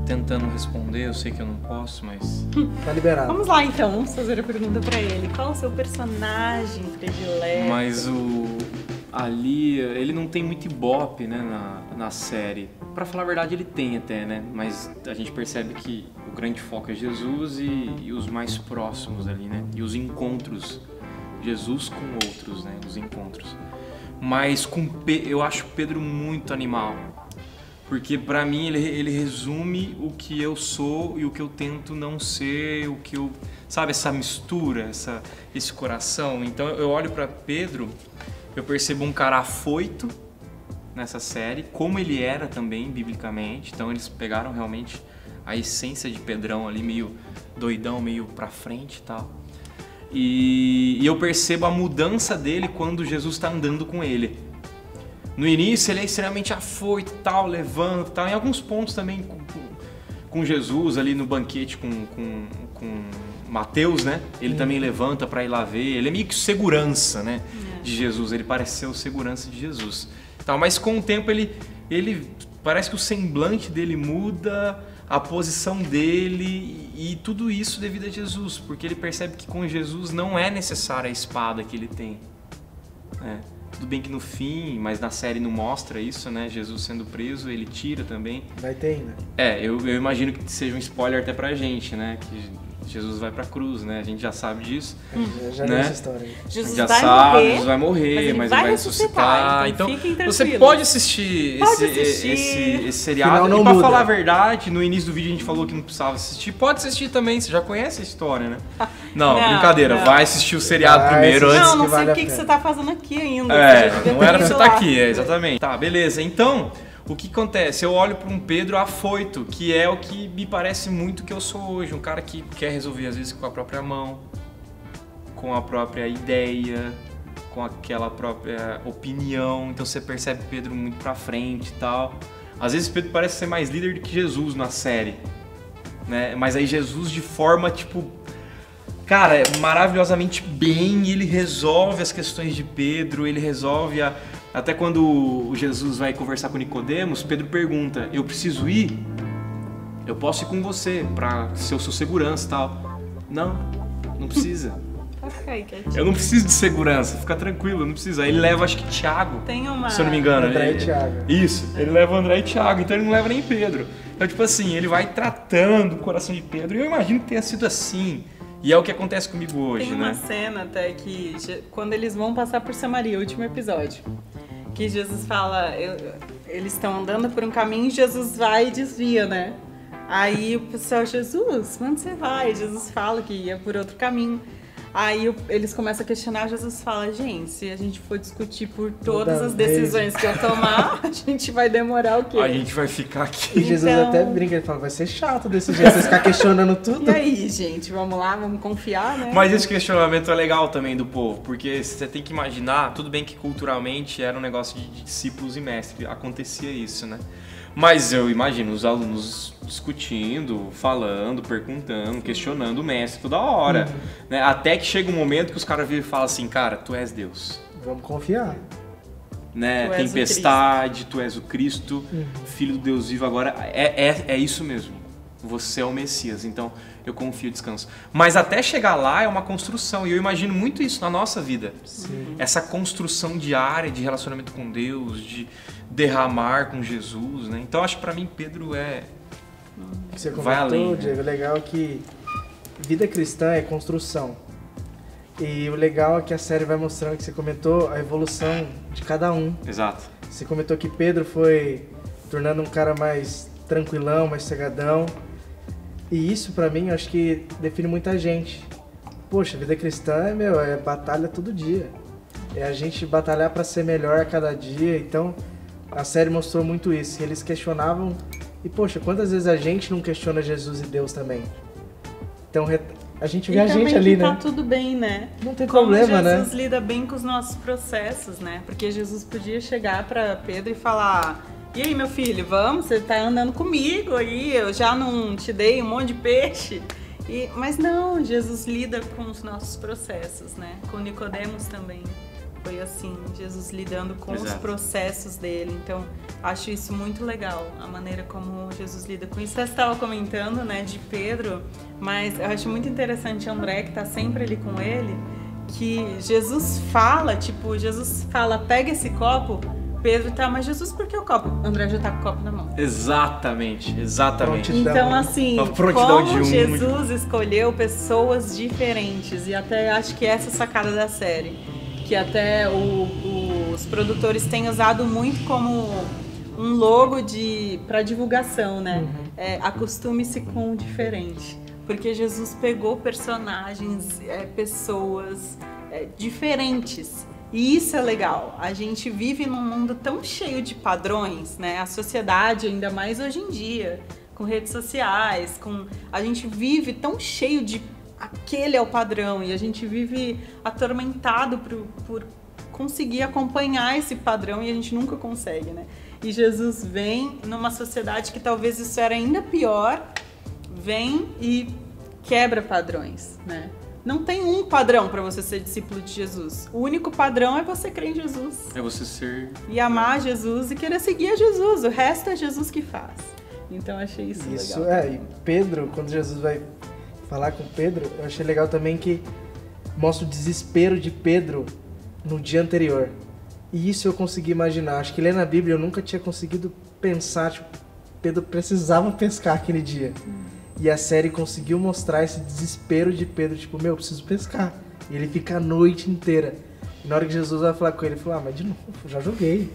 S1: tentando responder, eu sei que eu não posso, mas...
S3: Tá liberado.
S2: Vamos lá então, vamos fazer a pergunta pra ele. Qual o seu personagem predileto?
S1: Mas ali, ele não tem muito ibope, né, na série. Pra falar a verdade, ele tem até, né? Mas a gente percebe que o grande foco é Jesus e os mais próximos ali, né? E os encontros. Jesus com outros, né? Os encontros. Mas eu acho Pedro muito animal. Porque pra mim ele resume o que eu sou e o que eu tento não ser, o que eu... Sabe, essa mistura, esse coração. Então eu olho pra Pedro, eu percebo um cara afoito nessa série, como ele era também, biblicamente. Então eles pegaram realmente a essência de Pedrão ali, meio doidão, meio pra frente e tal. E eu percebo a mudança dele quando Jesus está andando com ele. No início ele é extremamente afoito e tal, levanta e tal. Em alguns pontos também com Jesus ali no banquete com Mateus, né? Ele também levanta para ir lá ver. Ele é meio que segurança, né? De Jesus. Ele parece ser o segurança de Jesus. Então, mas com o tempo ele parece que o semblante dele muda, a posição dele e tudo isso devido a Jesus, porque ele percebe que com Jesus não é necessária a espada que ele tem. Tudo bem que no fim, mas na série não mostra isso, né? Jesus sendo preso, ele tira também.
S3: Vai ter ainda.
S1: Eu imagino que seja um spoiler até pra gente, né? Que Jesus vai pra cruz, né? A gente já sabe disso.
S3: Já
S1: né?
S3: li essa história aí.
S2: Jesus
S1: já
S2: vai
S1: sabe,
S2: morrer,
S1: Jesus vai morrer, mas ele vai ressuscitar.
S2: Então fiquem
S1: você
S2: tranquilos.
S1: pode assistir, esse seriado.
S3: Final não
S1: E pra
S3: muda.
S1: falar a verdade, no início do vídeo a gente falou que não precisava assistir. Pode assistir também, você já conhece a história, né? Não,
S2: Não,
S1: brincadeira.
S2: não.
S1: Vai assistir o seriado
S3: Vai
S1: primeiro
S3: assistir.
S1: antes.
S2: Não
S3: que
S2: sei
S3: vale
S2: o
S3: a
S2: que
S3: pena.
S2: você tá fazendo aqui ainda. Você já devia
S1: Não
S2: ter
S1: era pra
S2: ido
S1: você
S2: lá.
S1: estar aqui, exatamente. Tá, beleza. Então, o que acontece? Eu olho para um Pedro afoito, que é o que me parece muito que eu sou hoje. Um cara que quer resolver, às vezes, com a própria mão, com a própria ideia, com aquela própria opinião. Então você percebe Pedro muito pra frente e tal. Às vezes Pedro parece ser mais líder do que Jesus na série, né? Mas aí Jesus de forma, tipo... Cara, maravilhosamente bem, ele resolve as questões de Pedro, ele resolve até quando o Jesus vai conversar com Nicodemos, Pedro pergunta, eu preciso ir? Eu posso ir com você, pra ser o seu segurança e tal. Não precisa.
S2: Ok, quietinho.
S1: Eu não preciso de segurança, fica tranquilo, eu não preciso. Aí ele leva, acho que Tiago,
S2: Tem uma...
S1: se eu não me engano.
S3: André e
S1: ele-
S3: Tiago.
S1: Isso, ele leva o André e Tiago, então ele não leva nem Pedro. Então, tipo assim, ele vai tratando o coração de Pedro, e eu imagino que tenha sido assim. E é o que acontece comigo hoje,
S2: Tem uma
S1: né?
S2: cena até que, quando eles vão passar por Samaria, o último episódio, que Jesus fala, eles estão andando por um caminho e Jesus vai e desvia, né? Aí o pessoal, Jesus, onde você vai? Jesus fala que ia por outro caminho. Aí eles começam a questionar, Jesus fala, gente, se a gente for discutir por todas as decisões que eu tomar, a gente vai demorar o quê?
S1: A gente vai ficar aqui.
S3: E Jesus até brinca, ele fala, vai ser chato desse jeito, vocês ficar questionando tudo.
S2: E aí, gente, vamos lá, vamos confiar, né?
S1: Mas esse questionamento é legal também do povo, porque você tem que imaginar, tudo bem que culturalmente era um negócio de discípulos e mestres, acontecia isso, né? Mas eu imagino os alunos discutindo, falando, perguntando, questionando o mestre toda hora, né? Até que chega um momento que os caras viram e falam assim, cara, tu és Deus.
S3: Vamos confiar.
S1: Né?
S2: Tu és
S1: Tempestade, tu és o Cristo, Filho do Deus vivo. Agora é isso mesmo. Você é o Messias, então eu confio e descanso. Mas até chegar lá é uma construção, e eu imagino muito isso na nossa vida.
S3: Sim.
S1: Essa construção diária de relacionamento com Deus, de derramar com Jesus, né? Então acho que pra mim Pedro é...
S3: Que você
S1: vai
S3: comentou,
S1: além, né?
S3: Diego, legal que vida cristã é construção. E o legal é que a série vai mostrando, que você comentou, a evolução de cada um.
S1: Exato.
S3: Você comentou que Pedro foi tornando um cara mais tranquilão, mais cegadão. E isso pra mim, eu acho que define muita gente. Poxa, vida cristã é batalha todo dia. É a gente batalhar pra ser melhor a cada dia. Então, a série mostrou muito isso. Que eles questionavam. E poxa, quantas vezes a gente não questiona Jesus e Deus também? Então, a gente vê a gente ali, né?
S2: Tá tudo bem, né?
S3: Não tem
S2: Como
S3: problema, né?
S2: Jesus lida bem com os nossos processos, né? Porque Jesus podia chegar pra Pedro e falar: e aí, meu filho, vamos? Você tá andando comigo aí, eu já não te dei um monte de peixe. Mas não, Jesus lida com os nossos processos, né? Com Nicodemos também foi assim, Jesus lidando com os processos dele. Então, acho isso muito legal, a maneira como Jesus lida com isso. Você estava comentando, né, de Pedro, mas eu acho muito interessante André, que tá sempre ali com ele, que Jesus fala, pega esse copo. Pedro tá, mas Jesus, por que o copo? André já tá com o copo na mão.
S1: Exatamente.
S2: Então, assim,
S1: como
S2: Jesus escolheu pessoas diferentes, e até acho que essa é a sacada da série, que até os produtores têm usado muito como um logo para divulgação, né? Acostume-se com o diferente. Porque Jesus pegou personagens, pessoas diferentes. E isso é legal. A gente vive num mundo tão cheio de padrões, né? A sociedade, ainda mais hoje em dia, com redes sociais, a gente vive tão cheio de aquele é o padrão, e a gente vive atormentado por conseguir acompanhar esse padrão, e a gente nunca consegue, né? E Jesus vem numa sociedade que talvez isso era ainda pior, vem e quebra padrões, né? Não tem um padrão para você ser discípulo de Jesus. O único padrão é você crer em Jesus.
S1: É você ser...
S2: E amar Jesus e querer seguir a Jesus. O resto é Jesus que faz. Então eu achei isso legal.
S3: E Pedro, quando Jesus vai falar com Pedro, eu achei legal também que mostra o desespero de Pedro no dia anterior. E isso eu consegui imaginar. Acho que lendo a Bíblia eu nunca tinha conseguido pensar, tipo, Pedro precisava pescar aquele dia. E a série conseguiu mostrar esse desespero de Pedro, tipo, eu preciso pescar. E ele fica a noite inteira. E na hora que Jesus vai falar com ele, ele fala, mas de novo, eu já joguei.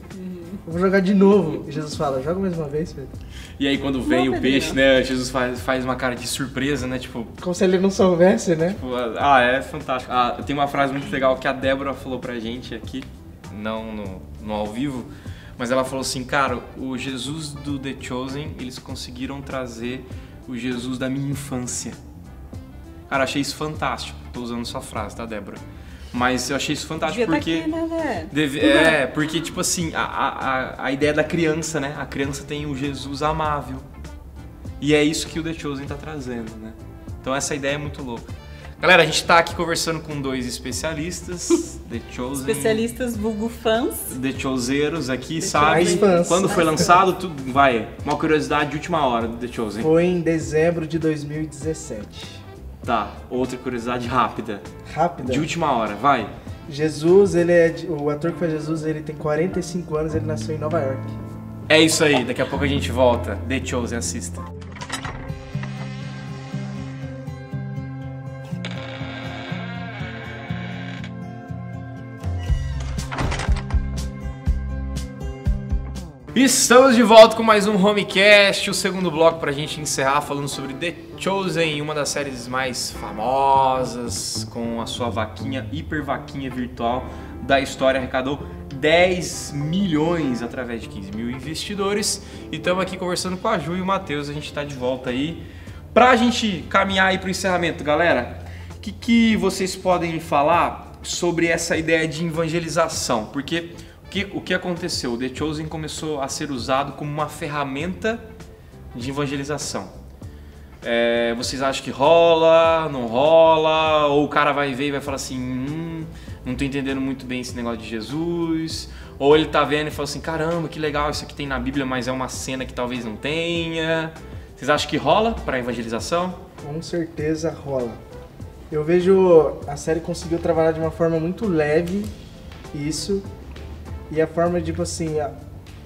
S3: Eu vou jogar de novo. E Jesus fala, joga mais uma vez, Pedro.
S1: E aí quando vem o peixe, né, Jesus faz uma cara de surpresa, né, tipo...
S3: Como se ele não soubesse, né?
S1: Tipo, é fantástico. Tem uma frase muito legal que a Débora falou pra gente aqui, não no ao vivo, mas ela falou assim, cara, o Jesus do The Chosen, eles conseguiram trazer o Jesus da minha infância. Cara, achei isso fantástico. Tô usando sua frase, tá, Débora? Mas eu achei isso fantástico porque...
S2: Tá aqui, né,
S1: porque, tipo assim, a ideia da criança, né? A criança tem o Jesus amável. E é isso que o The Chosen tá trazendo, né? Então essa ideia é muito louca. Galera, a gente tá aqui conversando com dois especialistas, The Chosen...
S2: Especialistas vulgo fãs.
S1: The Choseiros aqui, sabe? Quando foi lançado, tudo uma curiosidade de última hora do The Chosen.
S3: Foi em dezembro de 2017.
S1: Tá, outra curiosidade rápida.
S3: Rápida?
S1: De última hora, vai.
S3: Jesus, o ator que faz Jesus, ele tem 45 anos, ele nasceu em Nova York.
S1: É isso aí, daqui a pouco a gente volta. The Chosen, assista. Estamos de volta com mais um Homecast, o segundo bloco pra gente encerrar falando sobre The Chosen, uma das séries mais famosas, com a sua vaquinha, hiper vaquinha virtual da história, arrecadou 10 milhões através de 15 mil investidores. E estamos aqui conversando com a Ju e o Matheus, a gente tá de volta aí pra gente caminhar aí pro encerramento. Galera, o que vocês podem falar sobre essa ideia de evangelização? Porque o que aconteceu? O The Chosen começou a ser usado como uma ferramenta de evangelização. Vocês acham que rola, não rola? Ou o cara vai ver e vai falar assim, não tô entendendo muito bem esse negócio de Jesus? Ou ele tá vendo e fala assim, caramba, que legal, isso aqui tem na Bíblia, mas é uma cena que talvez não tenha. Vocês acham que rola pra evangelização?
S3: Com certeza rola. Eu vejo a série conseguiu trabalhar de uma forma muito leve isso. E a forma, tipo assim,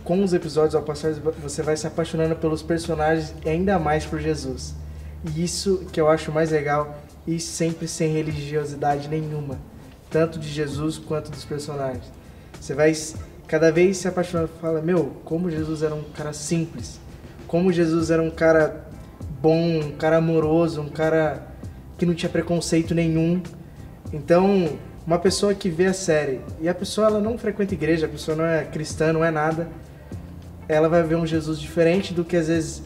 S3: com os episódios ao passar, você vai se apaixonando pelos personagens e ainda mais por Jesus. E isso que eu acho mais legal, e sempre sem religiosidade nenhuma. Tanto de Jesus quanto dos personagens. Você vai cada vez se apaixonando e fala, como Jesus era um cara simples. Como Jesus era um cara bom, um cara amoroso, um cara que não tinha preconceito nenhum. Então, uma pessoa que vê a série e a pessoa ela não frequenta igreja, a pessoa não é cristã, não é nada, ela vai ver um Jesus diferente do que às vezes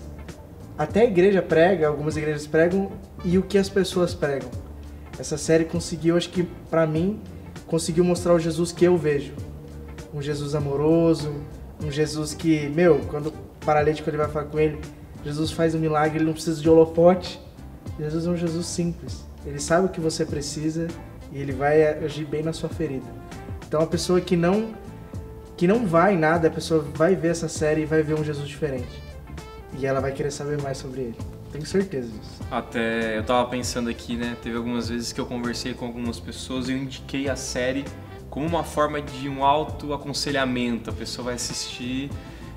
S3: até a igreja prega, algumas igrejas pregam, e o que as pessoas pregam. Essa série conseguiu, acho que pra mim, conseguiu mostrar o Jesus que eu vejo. Um Jesus amoroso, um Jesus que, quando o paralítico ele vai falar com ele, Jesus faz um milagre, ele não precisa de holofote. Jesus é um Jesus simples. Ele sabe o que você precisa e ele vai agir bem na sua ferida. Então a pessoa que não vai em nada, a pessoa vai ver essa série e vai ver um Jesus diferente. E ela vai querer saber mais sobre ele. Tenho certeza disso.
S1: Até eu tava pensando aqui, né? Teve algumas vezes que eu conversei com algumas pessoas e eu indiquei a série como uma forma de um autoaconselhamento. A pessoa vai assistir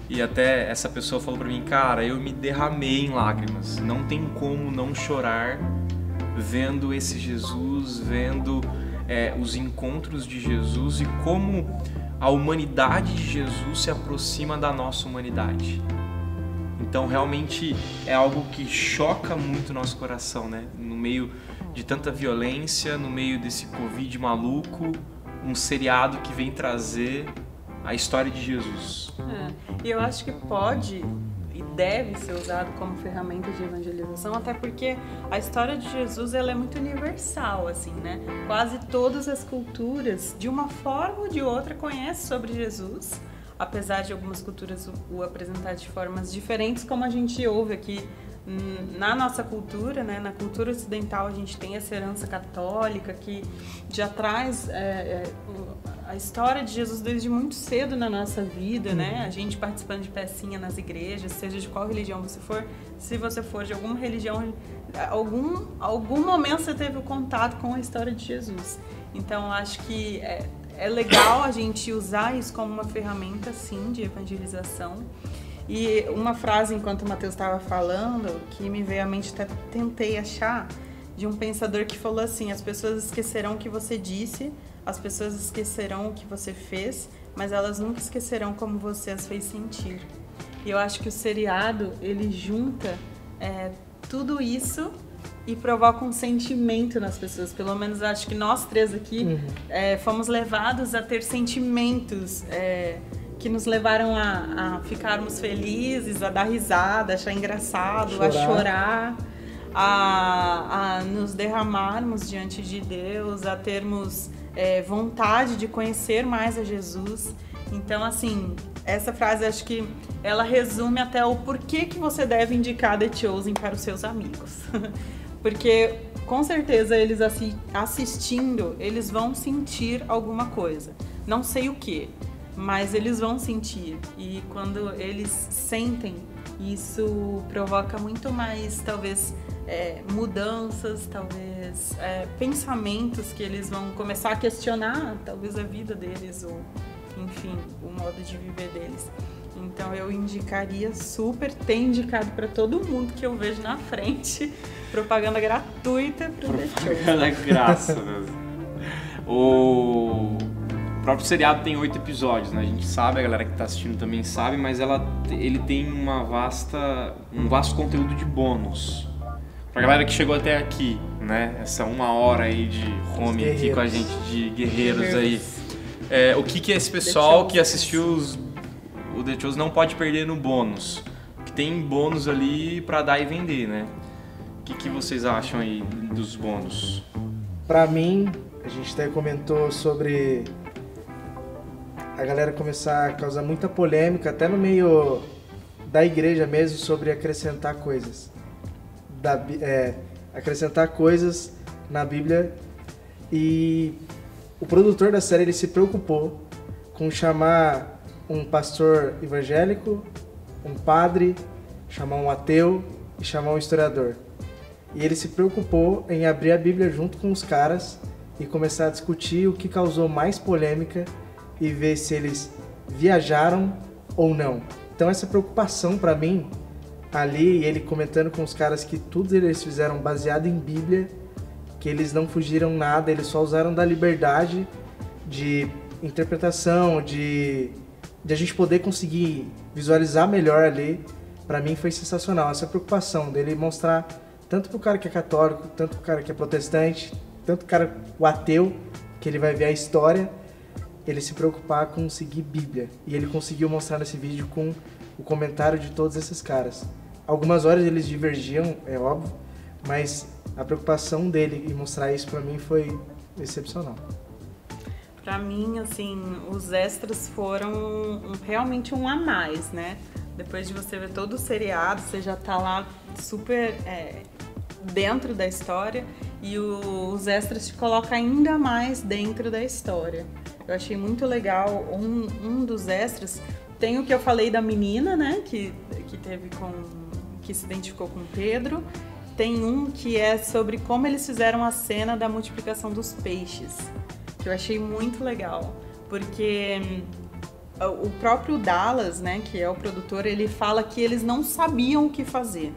S1: e até essa pessoa falou pra mim, cara, eu me derramei em lágrimas. Não tem como não chorar vendo esse Jesus, vendo os encontros de Jesus e como a humanidade de Jesus se aproxima da nossa humanidade. Então realmente é algo que choca muito o nosso coração, né? No meio de tanta violência, no meio desse Covid maluco, um seriado que vem trazer a história de Jesus.
S2: E eu acho que pode e deve ser usado como ferramenta de evangelização, até porque a história de Jesus ela é muito universal, assim, né? Quase todas as culturas, de uma forma ou de outra, conhecem sobre Jesus, apesar de algumas culturas o apresentar de formas diferentes, como a gente ouve aqui na nossa cultura, né? Na cultura ocidental a gente tem essa herança católica que já traz a história de Jesus desde muito cedo na nossa vida, né? A gente participando de pecinha nas igrejas, seja de qual religião você for, se você for de alguma religião, algum momento você teve o contato com a história de Jesus. Então acho que é legal a gente usar isso como uma ferramenta, sim, de evangelização. E uma frase, enquanto o Matheus estava falando, que me veio à mente, até tentei achar, de um pensador que falou assim, as pessoas esquecerão o que você disse, as pessoas esquecerão o que você fez, mas elas nunca esquecerão como você as fez sentir. E eu acho que o seriado, ele junta tudo isso e provoca um sentimento nas pessoas. Pelo menos eu acho que nós três aqui fomos levados a ter sentimentos que nos levaram a ficarmos felizes, a dar risada, a achar engraçado, a chorar, a nos derramarmos diante de Deus, a termos vontade de conhecer mais a Jesus. Então, assim, essa frase acho que ela resume até o porquê que você deve indicar The Chosen para os seus amigos. Porque, com certeza, eles assistindo, eles vão sentir alguma coisa. Não sei o que, mas eles vão sentir. E quando eles sentem, isso provoca muito mais, talvez, mudanças, talvez pensamentos que eles vão começar a questionar, talvez a vida deles, ou enfim, o modo de viver deles. Então eu indicaria super, tem indicado para todo mundo que eu vejo na frente, propaganda gratuita para The Chosen.
S1: Propaganda graça mesmo. O próprio seriado tem 8 episódios, né? A gente sabe, a galera que tá assistindo também sabe, mas ele tem um vasto conteúdo de bônus. Pra galera que chegou até aqui, né? Essa 1 hora aí de home aqui com a gente, de guerreiros aí. O que esse pessoal que assistiu o The Chosen não pode perder no bônus? Que tem bônus ali pra dar e vender, né? O que vocês acham aí dos bônus?
S3: Pra mim, a gente até comentou sobre a galera começar a causar muita polêmica, até no meio da igreja mesmo, sobre acrescentar coisas. Acrescentar coisas na Bíblia. E o produtor da série, ele se preocupou com chamar um pastor evangélico, um padre, chamar um ateu e chamar um historiador. E ele se preocupou em abrir a Bíblia junto com os caras e começar a discutir o que causou mais polêmica e ver se eles viajaram ou não. Então essa preocupação pra mim, ali, ele comentando com os caras que tudo eles fizeram baseado em Bíblia, que eles não fugiram nada, eles só usaram da liberdade de interpretação, de a gente poder conseguir visualizar melhor ali, pra mim foi sensacional. Essa preocupação dele mostrar tanto pro cara que é católico, tanto pro cara que é protestante, tanto pro cara, o ateu, que ele vai ver a história, ele se preocupar com seguir Bíblia. E ele conseguiu mostrar nesse vídeo com o comentário de todos esses caras. Algumas horas eles divergiam, é óbvio, mas a preocupação dele em mostrar isso pra mim foi excepcional.
S2: Pra mim, assim, os extras foram realmente um a mais, né? Depois de você ver todo o seriado, você já tá lá super dentro da história e os extras te colocam ainda mais dentro da história. Eu achei muito legal. Um dos extras tem o que eu falei da menina, né? Que se identificou com Pedro. Tem um que é sobre como eles fizeram a cena da multiplicação dos peixes, que eu achei muito legal, porque o próprio Dallas, né, que é o produtor, ele fala que eles não sabiam o que fazer.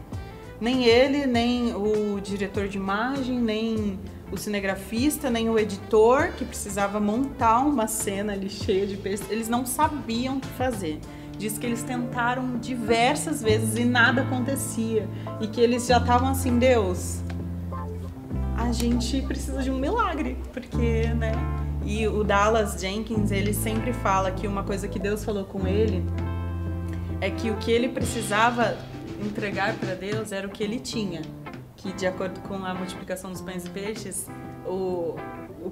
S2: Nem ele, nem o diretor de imagem, nem o cinegrafista, nem o editor, que precisava montar uma cena ali cheia de peixes, eles não sabiam o que fazer. Diz que eles tentaram diversas vezes e nada acontecia. E que eles já estavam assim, Deus, a gente precisa de um milagre, porque, né? E o Dallas Jenkins, ele sempre fala que uma coisa que Deus falou com ele é que o que ele precisava entregar para Deus era o que ele tinha. Que, de acordo com a multiplicação dos pães e peixes, o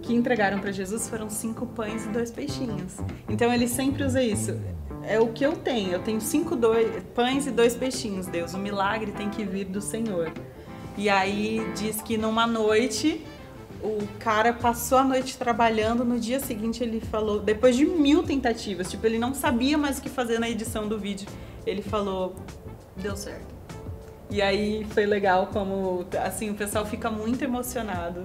S2: que entregaram para Jesus foram 5 pães e 2 peixinhos. Então ele sempre usa isso. É o que eu tenho 5 pães e 2 peixinhos, Deus. O milagre tem que vir do Senhor. E aí diz que numa noite, o cara passou a noite trabalhando, no dia seguinte ele falou, depois de 1000 tentativas, tipo, ele não sabia mais o que fazer na edição do vídeo, ele falou, deu certo. E aí foi legal como, assim, o pessoal fica muito emocionado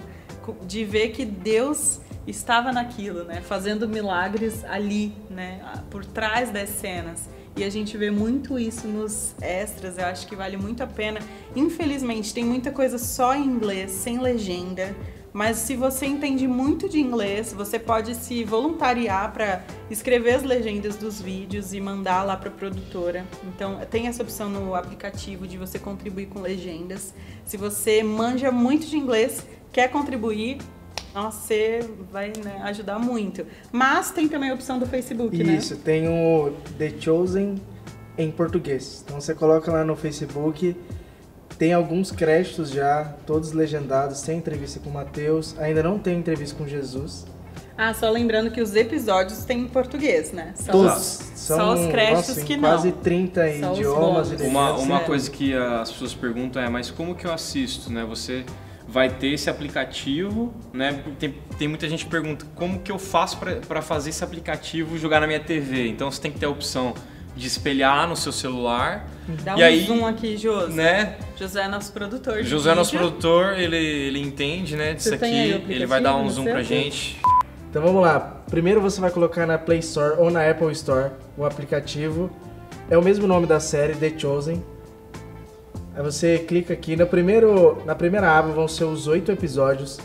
S2: de ver que Deus estava naquilo, né, fazendo milagres ali, né, por trás das cenas. E a gente vê muito isso nos extras, eu acho que vale muito a pena. Infelizmente, tem muita coisa só em inglês, sem legenda, mas se você entende muito de inglês, você pode se voluntariar para escrever as legendas dos vídeos e mandar lá para a produtora. Então, tem essa opção no aplicativo de você contribuir com legendas. Se você manja muito de inglês, quer contribuir, nossa, você vai, né, ajudar muito. Mas tem também a opção do Facebook, né?
S3: Isso, tem o The Chosen em português. Então você coloca lá no Facebook, tem alguns créditos já, todos legendados, tem entrevista com o Mateus, ainda não tem entrevista com Jesus.
S2: Ah, só lembrando que os episódios tem em português, né?
S3: Todos.
S2: Só os créditos que não.
S3: Quase 30 idiomas.
S1: Uma coisa que as pessoas perguntam é, mas como que eu assisto, né? Você vai ter esse aplicativo, né? Tem muita gente que pergunta como que eu faço para fazer esse aplicativo jogar na minha TV. Então você tem que ter a opção de espelhar no seu celular.
S2: Dá
S1: e aí,
S2: zoom aqui, José.
S1: Né?
S2: José é nosso produtor.
S1: José é nosso produtor, ele entende, né, disso aqui. Ele vai dar um zoom pra gente.
S3: Então vamos lá. Primeiro você vai colocar na Play Store ou na Apple Store o aplicativo. É o mesmo nome da série, The Chosen. Aí você clica aqui. Na primeira aba vão ser os 8 episódios.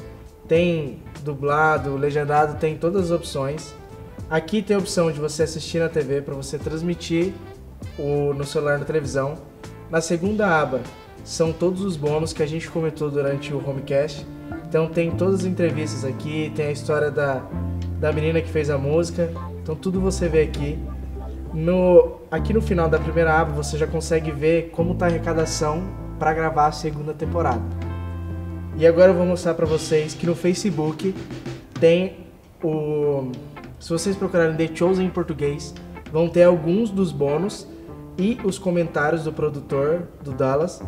S3: Tem dublado, legendado, tem todas as opções. Aqui tem a opção de você assistir na TV para você transmitir no celular na televisão. Na segunda aba são todos os bônus que a gente comentou durante o Homecast. Então tem todas as entrevistas aqui, tem a história da menina que fez a música. Então tudo você vê aqui. Aqui no final da primeira aba você já consegue ver como está a arrecadação para gravar a segunda temporada. E agora eu vou mostrar para vocês que no Facebook tem se vocês procurarem The Chosen em português, vão ter alguns dos bônus e os comentários do produtor, do Dallas,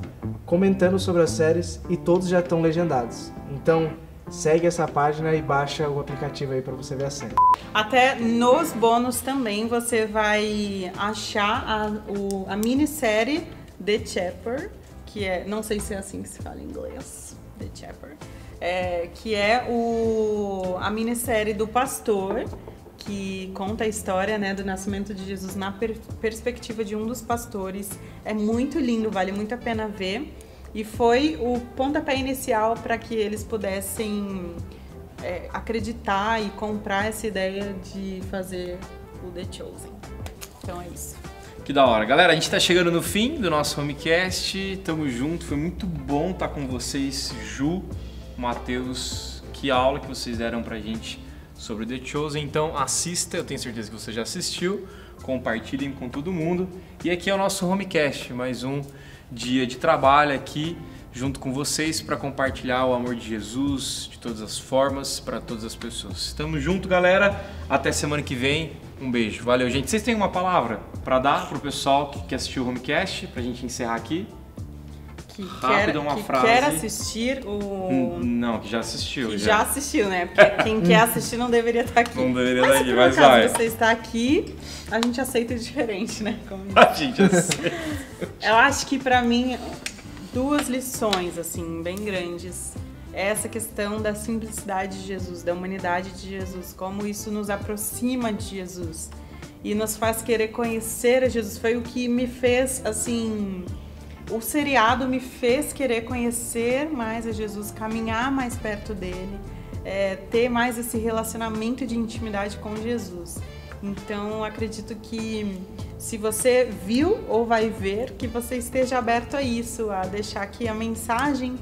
S3: comentando sobre as séries, e todos já estão legendados. Então segue essa página e baixa o aplicativo aí para você ver a série.
S2: Até nos bônus também você vai achar a minissérie The Chapter, que é, não sei se é assim que se fala em inglês, The Chapter, que é a minissérie do pastor, que conta a história, né, do nascimento de Jesus na perspectiva de um dos pastores. É muito lindo, vale muito a pena ver. E foi o pontapé inicial para que eles pudessem acreditar e comprar essa ideia de fazer o The Chosen. Então é isso.
S1: Que da hora. Galera, a gente tá chegando no fim do nosso Homecast. Tamo junto, foi muito bom estar com vocês, Ju, Matheus. Que aula que vocês deram pra gente sobre The Chosen. Então assista, eu tenho certeza que você já assistiu. Compartilhem com todo mundo. E aqui é o nosso Homecast, mais um dia de trabalho aqui junto com vocês para compartilhar o amor de Jesus de todas as formas para todas as pessoas. Tamo junto, galera. Até semana que vem. Um beijo. Valeu, gente. Vocês têm uma palavra para dar pro pessoal que assistiu o Homecast pra gente encerrar aqui?
S2: Quer assistir o...
S1: Não, que já assistiu.
S2: Que já assistiu, né? Porque quem quer assistir não deveria estar aqui.
S1: Não deveria estar aqui,
S2: mas vai. Se você está aqui, a gente aceita diferente, né?
S1: A gente aceita.
S2: Eu acho que pra mim, 2 lições, assim, bem grandes. Essa questão da simplicidade de Jesus, da humanidade de Jesus, como isso nos aproxima de Jesus e nos faz querer conhecer a Jesus. Foi o que me fez, assim... O seriado me fez querer conhecer mais a Jesus, caminhar mais perto dele, ter mais esse relacionamento de intimidade com Jesus. Então, acredito que se você viu ou vai ver, que você esteja aberto a isso, a deixar que a mensagem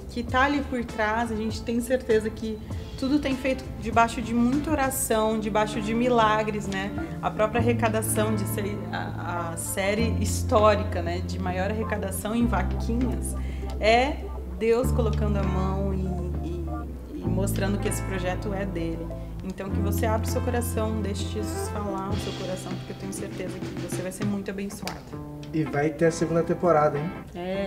S2: que está ali por trás, a gente tem certeza que tudo tem feito debaixo de muita oração, debaixo de milagres, né? A própria arrecadação de ser a série histórica, né? De maior arrecadação em vaquinhas, é Deus colocando a mão e mostrando que esse projeto é dele. Então que você abra o seu coração, deixe Jesus falar no seu coração, porque eu tenho certeza que você vai ser muito abençoado.
S3: E vai ter a segunda temporada, hein?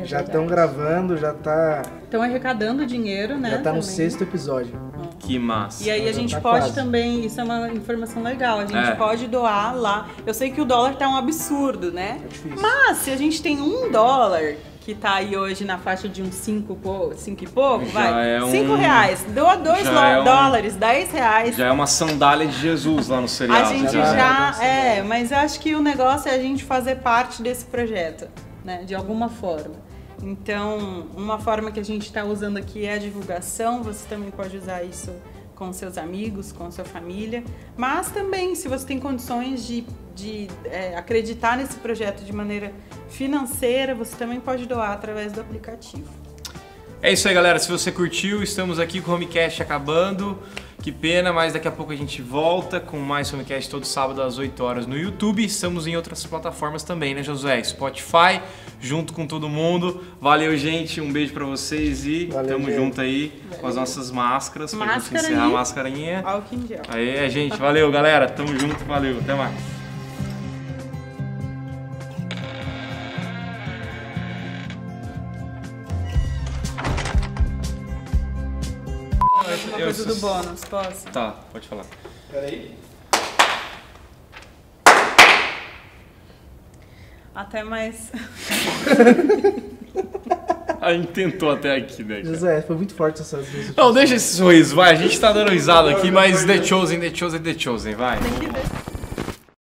S3: Já estão
S2: verdade.
S3: Gravando, já tá...
S2: Estão arrecadando dinheiro, né?
S3: Já tá no
S2: também.
S3: 6º episódio.
S1: Que massa.
S2: E aí a gente
S3: tá
S2: pode
S3: quase.
S2: também, isso é uma informação legal, a gente pode doar lá. Eu sei que o dólar tá um absurdo, né?
S3: É difícil.
S2: Mas se a gente tem $1, que tá aí hoje na faixa de uns 5 e pouco,
S1: Já
S2: vai,
S1: é
S2: R$5. Doa $2, R$10.
S1: Já é uma sandália de Jesus lá no seriado.
S2: A gente mas eu acho que o negócio é a gente fazer parte desse projeto, né? De alguma forma. Então, uma forma que a gente está usando aqui é a divulgação. Você também pode usar isso com seus amigos, com sua família. Mas também, se você tem condições de acreditar nesse projeto de maneira financeira, você também pode doar através do aplicativo.
S1: É isso aí, galera. Se você curtiu, estamos aqui com o Homecast acabando. Que pena, mas daqui a pouco a gente volta com mais Homecast todo sábado às 8 horas no YouTube. Estamos em outras plataformas também, né, Josué? Spotify, junto com todo mundo. Valeu, gente. Um beijo pra vocês e tamo junto aí com as nossas máscaras pra gente encerrar a mascarinha.
S2: Álcool em gel.
S1: Aí, gente. Valeu, galera. Tamo junto. Valeu. Até mais.
S2: Uma coisa do bônus, posso?
S1: Tá, pode falar.
S3: Peraí.
S2: Até mais.
S1: A gente tentou até aqui, né, cara?
S3: José, foi muito forte essas duas.
S1: Não, deixa esse sorriso, vai. A gente tá dando risada aqui, mas The Chosen, vai.
S2: Tem que ver.